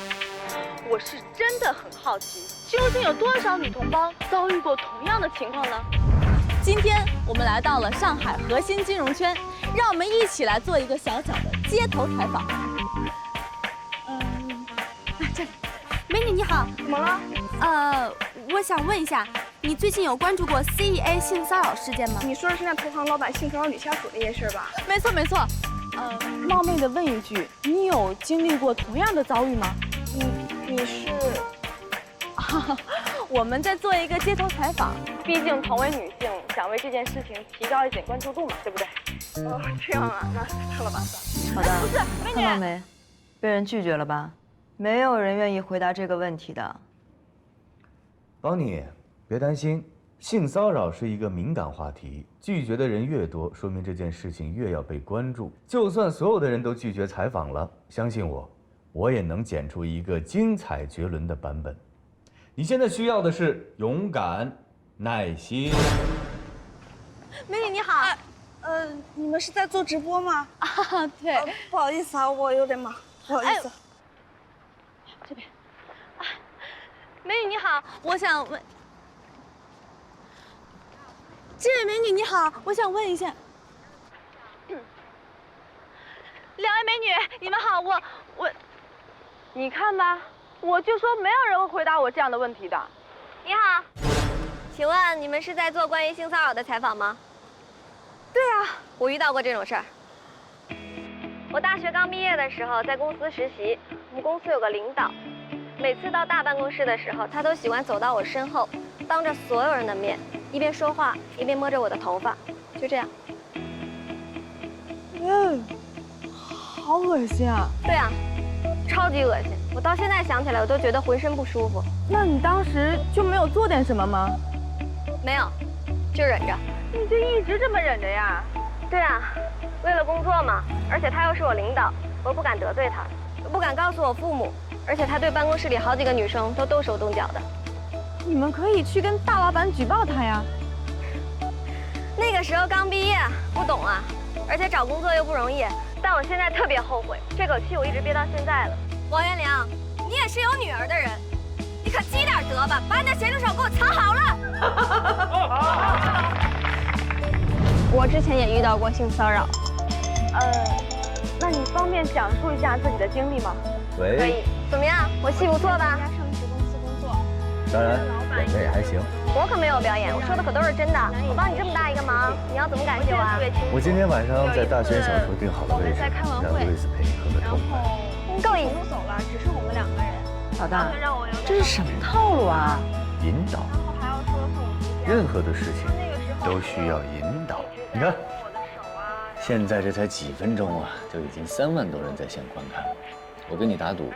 我是真的很好奇，究竟有多少女同胞遭遇过同样的情况呢？今天我们来到了上海核心金融圈，让我们一起来做一个小小的街头采访。这里，美女你好，怎么了？我想问一下，你最近有关注过 CEA 性骚扰事件吗？你说的是那同行老板性骚扰女下属那件事吧？没错没错。冒昧的问一句，你有经历过同样的遭遇吗？你是？我们在做一个街头采访，毕竟同为女性，想为这件事情提高一点关注度嘛，对不对？哦，这样啊，那算了吧，算了。好的，不是，美女，看到没？被人拒绝了吧？没有人愿意回答这个问题的。宝妮，别担心，性骚扰是一个敏感话题，拒绝的人越多，说明这件事情越要被关注。就算所有的人都拒绝采访了，相信我，我也能剪出一个精彩绝伦的版本。你现在需要的是勇敢、耐心。美女你好。你们是在做直播吗？啊，对。不好意思啊，我有点忙，不好意思。这边。美女你好，我想问，这位美女你好，我想问一下，两位美女你们好，我，你看吧，我就说没有人会回答我这样的问题的。你好，请问你们是在做关于性骚扰的采访吗？对啊，我遇到过这种事儿。我大学刚毕业的时候在公司实习，我们公司有个领导。每次到大办公室的时候，他都喜欢走到我身后，当着所有人的面，一边说话一边摸着我的头发，就这样。好恶心啊！对啊，超级恶心。我到现在想起来，我都觉得浑身不舒服。那你当时就没有做点什么吗？没有，就忍着。你就一直这么忍着呀？对啊，为了工作嘛，而且他又是我领导，我不敢得罪他，我不敢告诉我父母。而且他对办公室里好几个女生都动手动脚的。你们可以去跟大老板举报他呀。那个时候刚毕业，不懂啊，而且找工作又不容易。但我现在特别后悔，这口气我一直憋到现在了。王元良，你也是有女儿的人，你可积点德吧，把你的咸猪手给我藏好了。我之前也遇到过性骚扰。那你方便讲述一下自己的经历吗？喂。可以。怎么样？我戏不错吧？上市公司工作。当然，演的也还行。我可没有表演，我说的可都是真的。我帮你这么大一个忙，你要怎么感谢我啊？我今天晚上在大轩小厨订好了位置，让路易斯陪你喝个痛快。够瘾。都走了，只剩我们2个人。老大，这是什么套路啊？引导。任何的事情都需要引导。你看，现在这才几分钟啊，就已经3万多人在线观看了。我跟你打赌，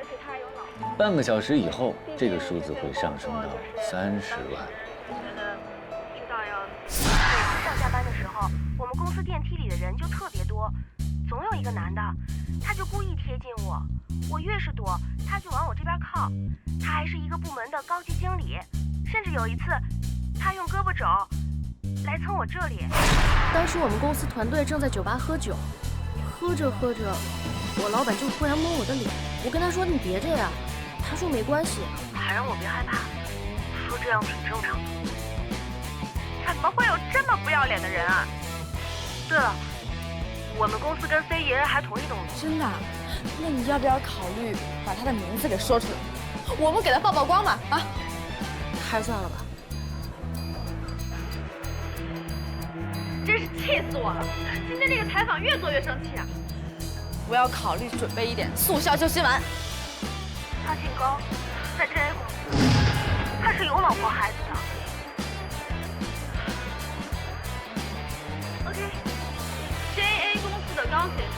半个小时以后，这个数字会上升到30万。我觉得知道要。每次上下班的时候，我们公司电梯里的人就特别多，总有一个男的，他就故意贴近我，我越是躲，他就往我这边靠。他还是一个部门的高级经理，甚至有一次，他用胳膊肘来蹭我这里。当时我们公司团队正在酒吧喝酒，喝着喝着，我老板就忽然摸我的脸，我跟他说你别这样，他说没关系，还让我别害怕，说这样挺正常的。怎么会有这么不要脸的人啊？对了，我们公司跟 CEA 还同一栋楼。真的？那你要不要考虑把他的名字给说出来？我们给他曝光嘛？啊？还是算了吧。真是气死我了！今天这个采访越做越生气啊！我要考虑准备一点速效救心丸。他姓高，在 JA 公司，他是有老婆孩子的。OK，JA 公司的高先生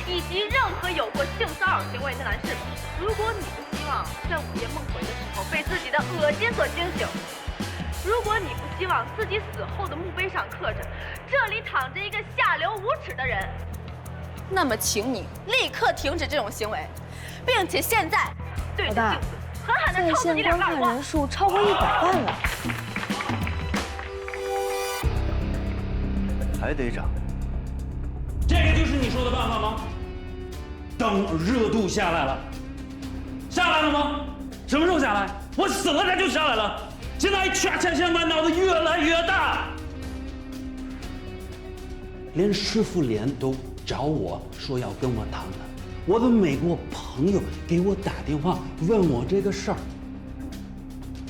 以及任何有过性骚扰行为的男士们，如果你不希望在午夜梦回的时候被自己的恶心所惊醒，如果你不希望自己死后的墓碑上刻着“这里躺着一个下流无耻的人”，那么请你立刻停止这种行为，并且现在对着镜子狠狠地抽自己2耳光。人数超过100万了，还得涨。这个就是你说的办法吗？等热度下来了，下来了吗？什么时候下来？我死了它就下来了。现在全千线满脑子越来越大，连师傅连都找我说要跟我谈谈。我的美国朋友给我打电话问我这个事儿，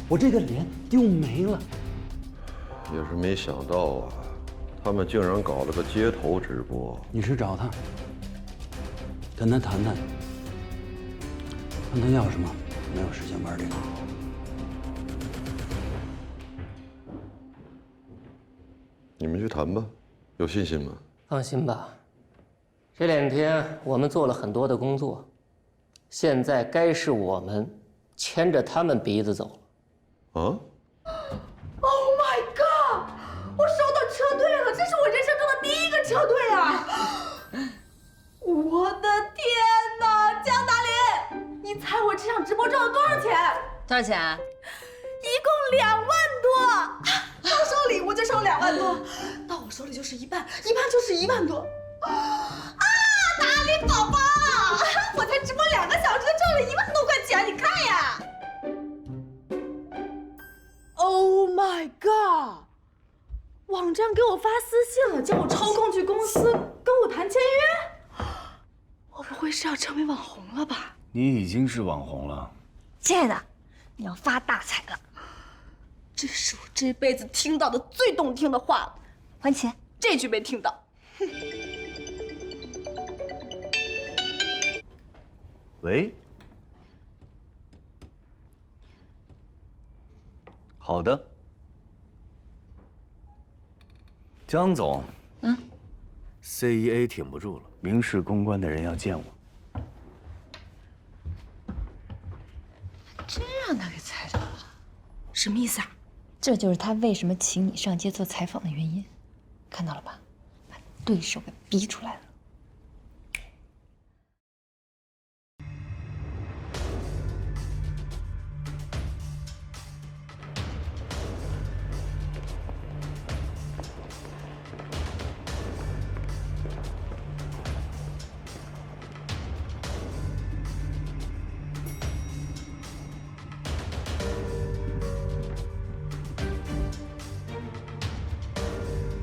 我这个脸又没了。也是没想到啊，他们竟然搞了个街头直播。你去找他，跟他谈谈，问他要什么。没有时间玩这个。你们去谈吧，有信心吗？放心吧，这2天我们做了很多的工作，现在该是我们牵着他们鼻子走了。啊？ Oh my god！ 我收到车队了，这是我人生中的第1个车队啊！我的天哪，江大林，你猜我这场直播赚了多少钱？多少钱？一共2万多，刚收礼物就收2万多，到我手里就是一半，一半就是1万多。啊，大林宝宝，我才直播2个小时就赚了1万多块钱，你看呀！ Oh my god！ 网站给我发私信了，叫我抽空去公司跟我谈签约。我不会是要成为网红了吧？你已经是网红了，亲爱的，你要发大财了。这是我这辈子听到的最动听的话了。还钱，这句没听到。喂，好的，江总，CEA 挺不住了，民事公关的人要见我。真让他给猜到了，什么意思啊？这就是他为什么请你上街做采访的原因，看到了吧？把对手给逼出来了。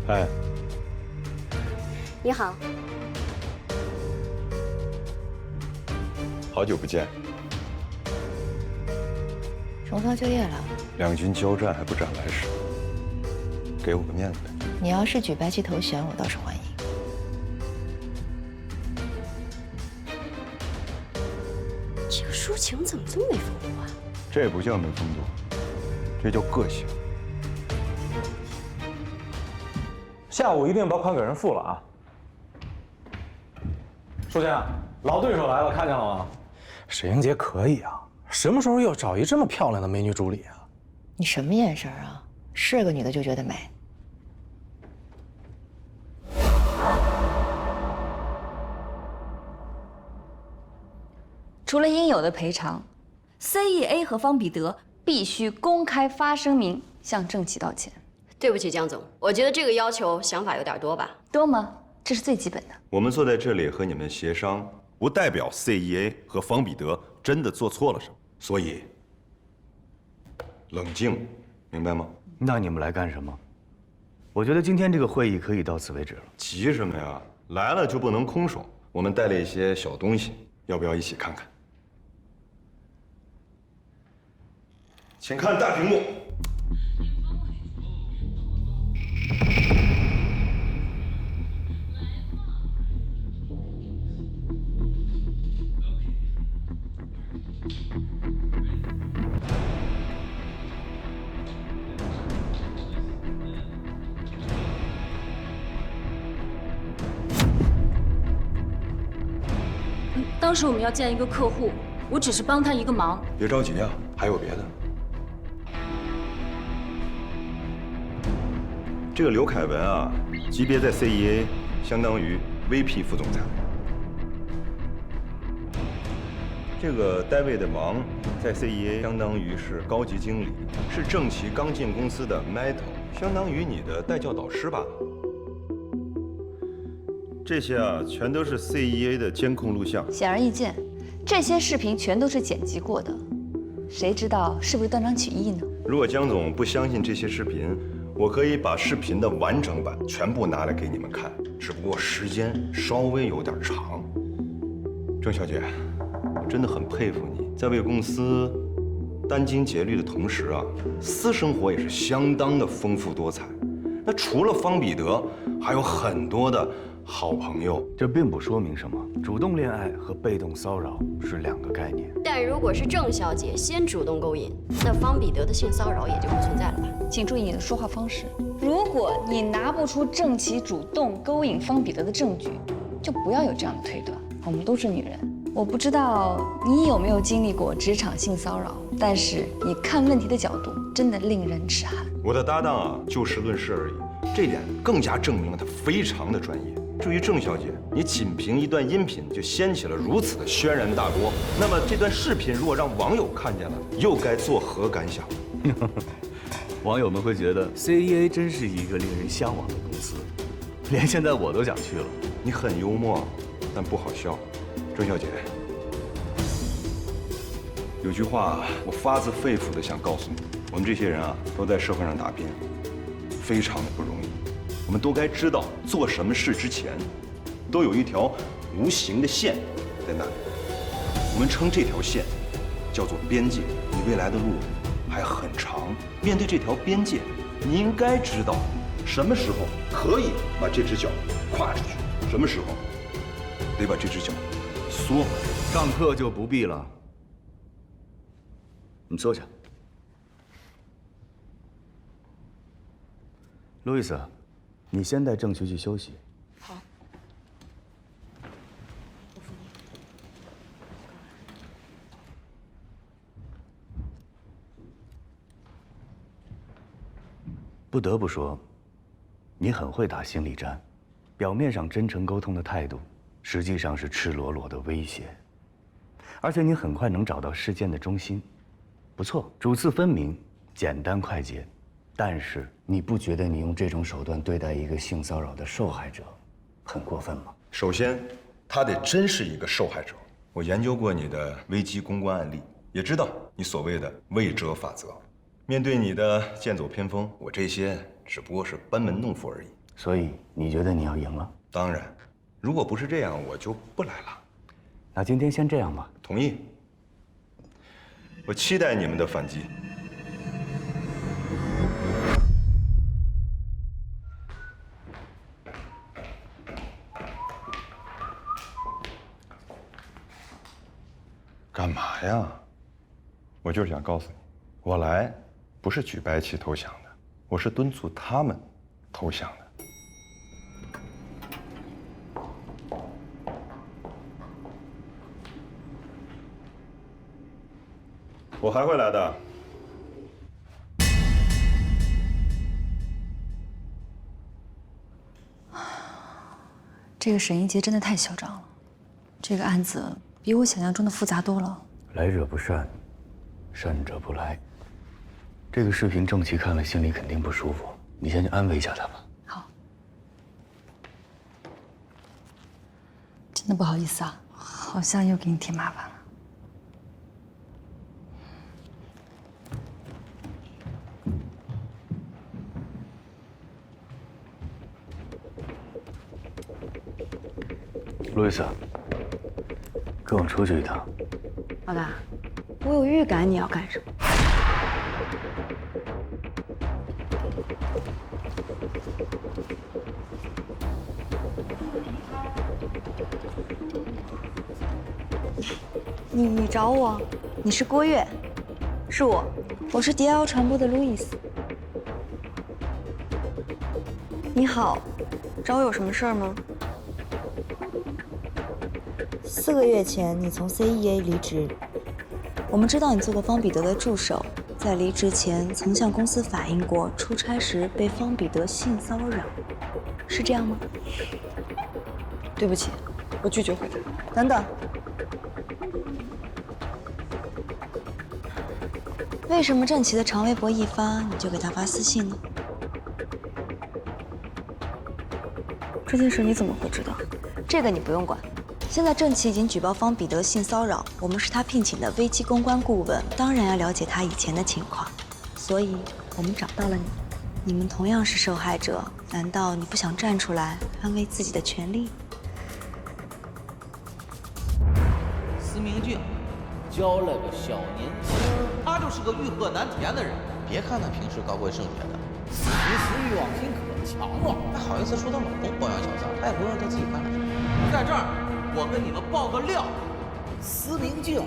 哎，你好，好久不见，重操旧业了。两军交战还不斩来使，给我个面子呗。你要是举白旗投降，我倒是欢迎。这个抒情怎么这么没风度啊？这不叫没风度，这叫个性。 下午一定把款给人付了啊！书记，老对手来了，看见了吗？沈英杰可以啊，什么时候又找一这么漂亮的美女助理啊？你什么眼神啊？是个女的就觉得美？除了应有的赔偿 ，CEA 和方彼得必须公开发声明向郑琦道歉。 对不起，江总，我觉得这个要求想法有点多吧？多吗？这是最基本的。我们坐在这里和你们协商，不代表 CEA 和方彼得真的做错了什么，所以冷静，明白吗？那你们来干什么？我觉得今天这个会议可以到此为止了。急什么呀？来了就不能空手。我们带了一些小东西，要不要一起看看？请看大屏幕。 当时我们要见一个客户，我只是帮他一个忙。别着急啊，还有别的。这个刘凯文啊，级别在 CEA 相当于 VP 副总裁。这个戴维的王在 CEA 相当于是高级经理，是郑琦刚进公司的 Metal， 相当于你的带教导师吧。 这些啊，全都是 CEA 的监控录像。显而易见，这些视频全都是剪辑过的，谁知道是不是断章取义呢？如果江总不相信这些视频，我可以把视频的完整版全部拿来给你们看，只不过时间稍微有点长。郑小姐，我真的很佩服你，在为公司殚精竭虑的同时啊，私生活也是相当的丰富多彩。那除了方彼得，还有很多的好朋友。这并不说明什么，主动恋爱和被动骚扰是两个概念。但如果是郑小姐先主动勾引，那方彼得的性骚扰也就不存在了吧？请注意你的说话方式。如果你拿不出郑琦主动勾引方彼得的证据，就不要有这样的推断。我们都是女人，我不知道你有没有经历过职场性骚扰，但是你看问题的角度真的令人齿寒。我的搭档啊，就事论事而已，这点更加证明了他非常的专业。至于郑小姐，你仅凭一段音频就掀起了如此的轩然大波，那么这段视频如果让网友看见了，又该作何感想？网友们会觉得 CEA 真是一个令人向往的公司，连现在我都想去了。你很幽默，但不好笑。郑小姐，有句话我发自肺腑的想告诉你，我们这些人啊，都在社会上打拼，非常的不容易。我们都该知道，做什么事之前，都有一条无形的线在那里。我们称这条线叫做边界。你未来的路还很长，面对这条边界，你应该知道什么时候可以把这只脚跨出去，什么时候得把这只脚缩回来。上课就不必了，你坐下。路易斯，你先带郑渠去休息。好。不得不说，你很会打心理战，表面上真诚沟通的态度，实际上是赤裸裸的威胁。而且你很快能找到事件的中心，不错，主次分明，简单快捷。但是你不觉得你用这种手段对待一个性骚扰的受害者，很过分吗？首先，他得真是一个受害者。我研究过你的危机公关案例，也知道你所谓的未折法则。面对你的剑走偏锋，我这些只不过是班门弄斧而已。所以你觉得你要赢了？当然，如果不是这样，我就不来了。那今天先这样吧。同意。我期待你们的反击。干嘛呀？我就是想告诉你，我来不是举白旗投降的，我是敦促他们投降的。我还会来的。这个沈一杰真的太嚣张了，这个案子比我想象中的复杂多了。来者不善，善者不来。这个视频郑琦看了心里肯定不舒服，你先去安慰一下他吧。好。真的不好意思啊，好像又给你添麻烦了。路易斯，跟我出去一趟。老大，我有预感你要干什么。你找我？你是郭月？是我，我是DL传播的路易斯。你好，找我有什么事儿吗？4个月前，你从 CEA 离职。我们知道你做过方彼得的助手，在离职前曾向公司反映过出差时被方彼得性骚扰，是这样吗？对不起，我拒绝回答。等等，为什么郑琦的长微博一发，你就给他发私信呢？这件事你怎么会知道？这个你不用管。现在郑琦已经举报方彼得性骚扰，我们是他聘请的危机公关顾问，当然要了解他以前的情况，所以我们找到了你。你们同样是受害者，难道你不想站出来捍卫自己的权利？司明俊交了个小年轻他就是个欲壑难填的人。别看他平时高贵圣洁的，其实欲望心可强了，还好意思说她老公包养小三，还不让她自己干了。在这儿，我跟你们爆个料，司明镜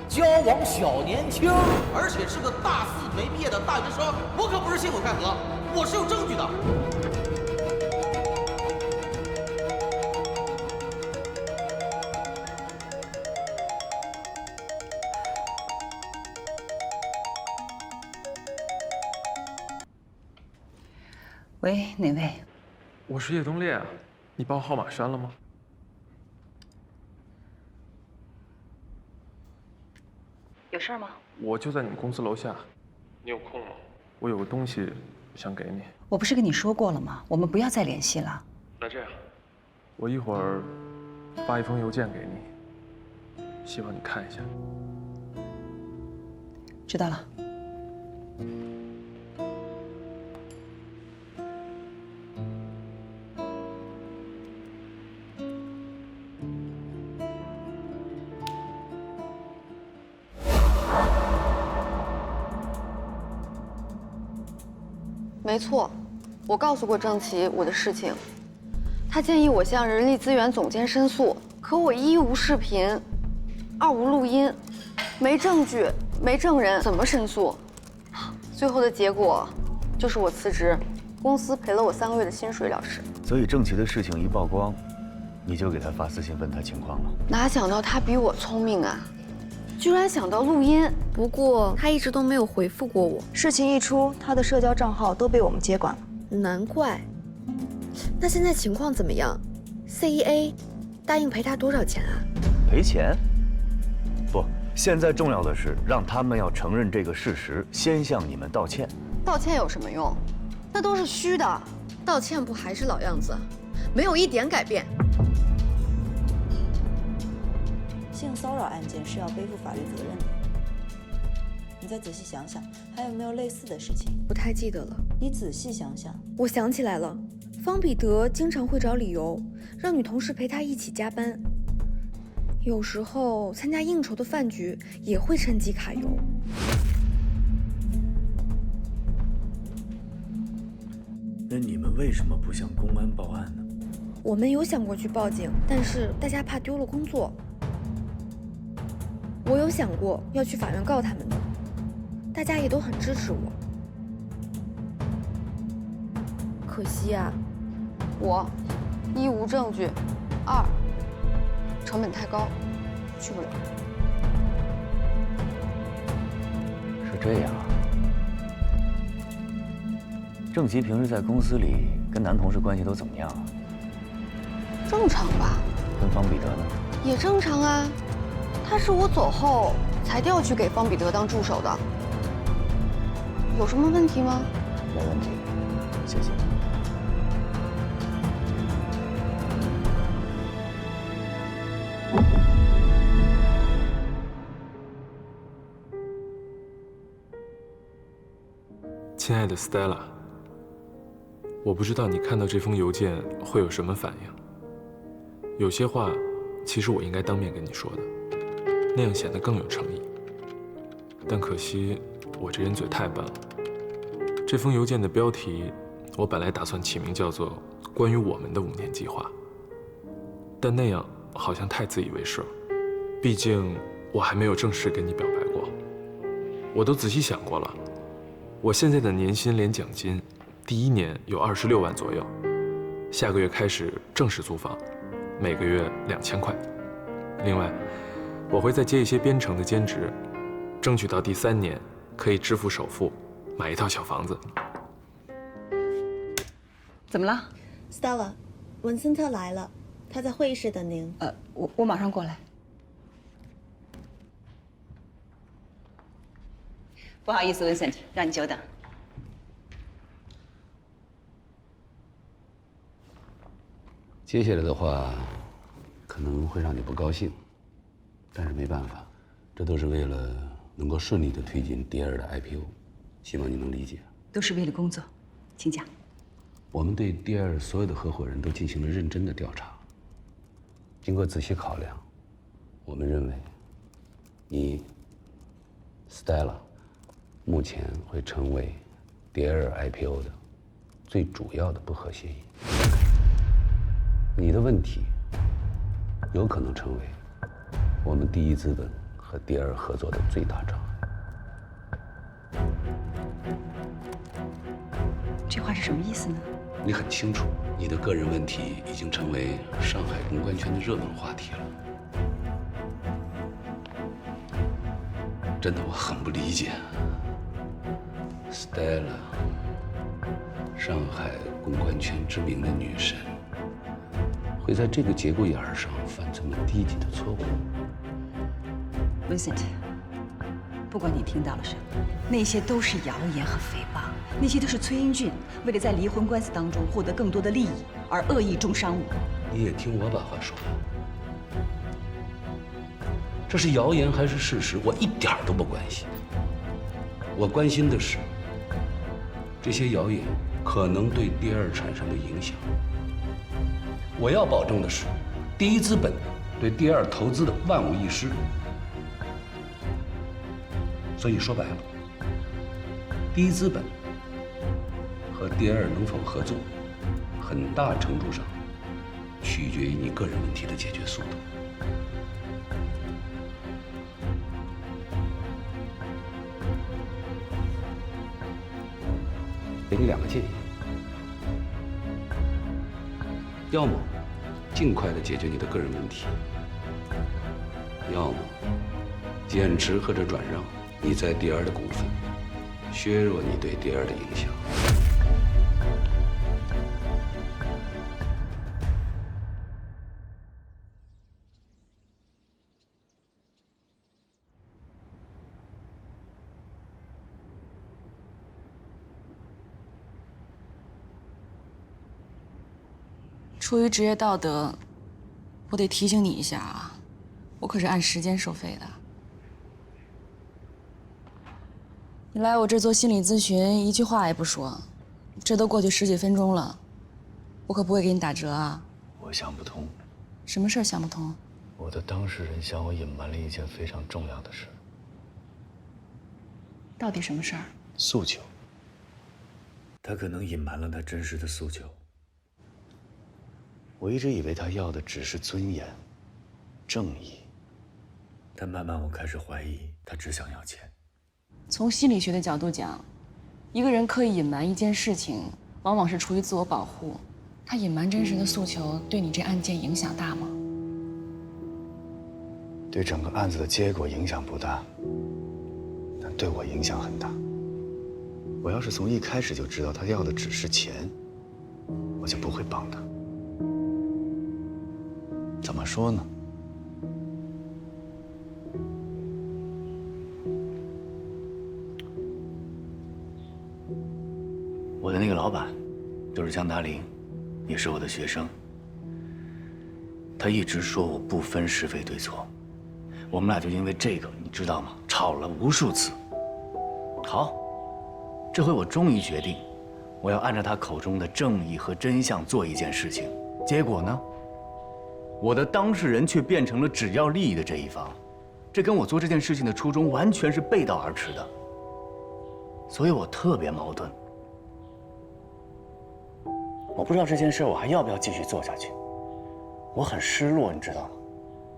交往小年轻，而且是个大四没毕业的大学生，我可不是信口开河，我是有证据的。喂，哪位？我是叶东烈啊，你把我号码删了吗？有事吗？我就在你们公司楼下，你有空吗？我有个东西想给你。我不是跟你说过了吗？我们不要再联系了。那这样，我一会儿发一封邮件给你，希望你看一下。知道了。没错，我告诉过郑琪我的事情，他建议我向人力资源总监申诉，可我一无视频，二无录音，没证据，没证人，怎么申诉？最后的结果就是我辞职，公司赔了我3个月的薪水了事。所以郑琪的事情一曝光，你就给他发私信问他情况了。哪想到他比我聪明啊，居然想到录音。不过他一直都没有回复过我。事情一出，他的社交账号都被我们接管了。难怪。那现在情况怎么样 ？CEA 答应赔他多少钱啊？赔钱？不，现在重要的是让他们要承认这个事实，先向你们道歉。道歉有什么用？那都是虚的。道歉不还是老样子，没有一点改变。性骚扰案件是要背负法律责任的。你再仔细想想，还有没有类似的事情？不太记得了。你仔细想想。我想起来了，方彼得经常会找理由让女同事陪他一起加班，有时候参加应酬的饭局也会趁机揩油。那你们为什么不向公安报案呢？我们有想过去报警，但是大家怕丢了工作。我有想过要去法院告他们的，大家也都很支持我。可惜啊，我一无证据，二成本太高，去不了。是这样啊。郑琪平时在公司里跟男同事关系都怎么样啊？正常吧。跟方彼得呢？也正常啊。他是我走后才调去给方彼得当助手的，有什么问题吗？没问题，谢谢。亲爱的 Stella， 我不知道你看到这封邮件会有什么反应。有些话，其实我应该当面跟你说的。那样显得更有诚意，但可惜我这人嘴太笨了。这封邮件的标题，我本来打算起名叫做“关于我们的5年计划”，但那样好像太自以为是了。毕竟我还没有正式跟你表白过。我都仔细想过了，我现在的年薪连奖金，第1年有26万左右，下个月开始正式租房，每个月2000块。另外，我会再接一些编程的兼职，争取到第3年可以支付首付，买一套小房子。怎么了 ，Stella？ 文森特来了，他在会议室等您。我马上过来。不好意思 ，Vincent， 让你久等。接下来的话，可能会让你不高兴。但是没办法，这都是为了能够顺利的推进第2的 IPO， 希望你能理解。都是为了工作，请讲。我们对第2所有的合伙人都进行了认真的调查，经过仔细考量，我们认为你 Stella 目前会成为蝶儿 IPO 的最主要的不合协议。你的问题有可能成为我们第一资本和蝶儿合作的最大障碍。这话是什么意思呢？你很清楚，你的个人问题已经成为上海公关圈的热门话题了。真的，我很不理解 ，Stella， 上海公关圈知名的女神，会在这个节骨眼上犯这么低级的错误。Vincent， 不管你听到了什么，那些都是谣言和诽谤，那些都是崔英俊为了在离婚官司当中获得更多的利益而恶意中伤我。你也听我把话说完。这是谣言还是事实，我一点都不关心。我关心的是这些谣言可能对蝶儿产生的影响。我要保证的是，第一资本对蝶儿投资的万无一失。所以说白了，第一资本和蝶儿能否合作，很大程度上取决于你个人问题的解决速度。给你2个建议：要么尽快的解决你的个人问题，要么减持或者转让你在蝶儿的股份，削弱你对蝶儿的影响。出于职业道德，我得提醒你一下啊，我可是按时间收费的。你来我这做心理咨询，一句话也不说，这都过去10几分钟了，我可不会给你打折啊。我想不通，什么事儿想不通？我的当事人向我隐瞒了一件非常重要的事。到底什么事儿？诉求。他可能隐瞒了他真实的诉求。我一直以为他要的只是尊严、正义，但慢慢我开始怀疑，他只想要钱。从心理学的角度讲，一个人刻意隐瞒一件事情，往往是出于自我保护。他隐瞒真实的诉求，对你这案件影响大吗？对整个案子的结果影响不大，但对我影响很大。我要是从一开始就知道他要的只是钱，我就不会帮他。怎么说呢？我的那个老板，就是江达林，也是我的学生。他一直说我不分是非对错，我们俩就因为这个，你知道吗？吵了无数次。好，这回我终于决定，我要按照他口中的正义和真相做一件事情。结果呢？我的当事人却变成了只要利益的这一方，这跟我做这件事情的初衷完全是背道而驰的，所以我特别矛盾。我不知道这件事我还要不要继续做下去，我很失落，你知道吗？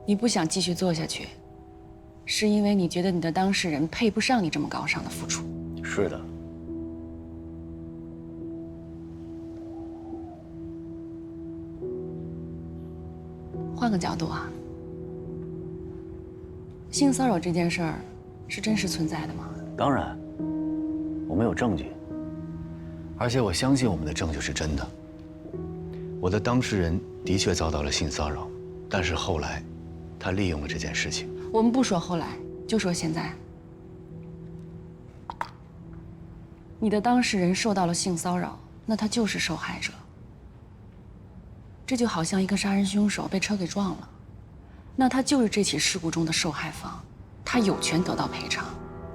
你不想继续做下去，是因为你觉得你的当事人配不上你这么高尚的付出。是的。换个角度啊，性骚扰这件事儿是真实存在的吗？当然，我们有证据，而且我相信我们的证据是真的。我的当事人的确遭到了性骚扰，但是后来，他利用了这件事情。我们不说后来，就说现在。你的当事人受到了性骚扰，那他就是受害者。这就好像一个杀人凶手被车给撞了，那他就是这起事故中的受害方，他有权得到赔偿。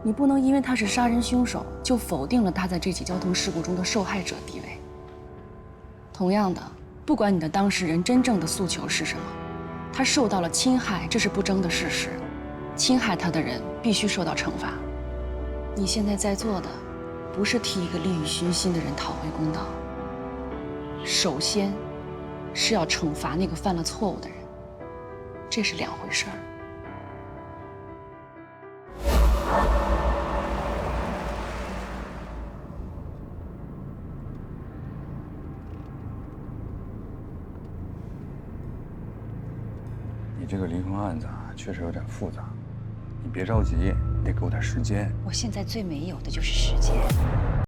你不能因为他是杀人凶手，就否定了他在这起交通事故中的受害者地位。同样的，不管你的当事人真正的诉求是什么，他受到了侵害，这是不争的事实。侵害他的人必须受到惩罚。你现在在做的，不是替一个利欲熏心的人讨回公道，首先是要惩罚那个犯了错误的人，这是两回事儿。你这个离婚案子啊，确实有点复杂，你别着急，你得给我点时间。我现在最没有的就是时间。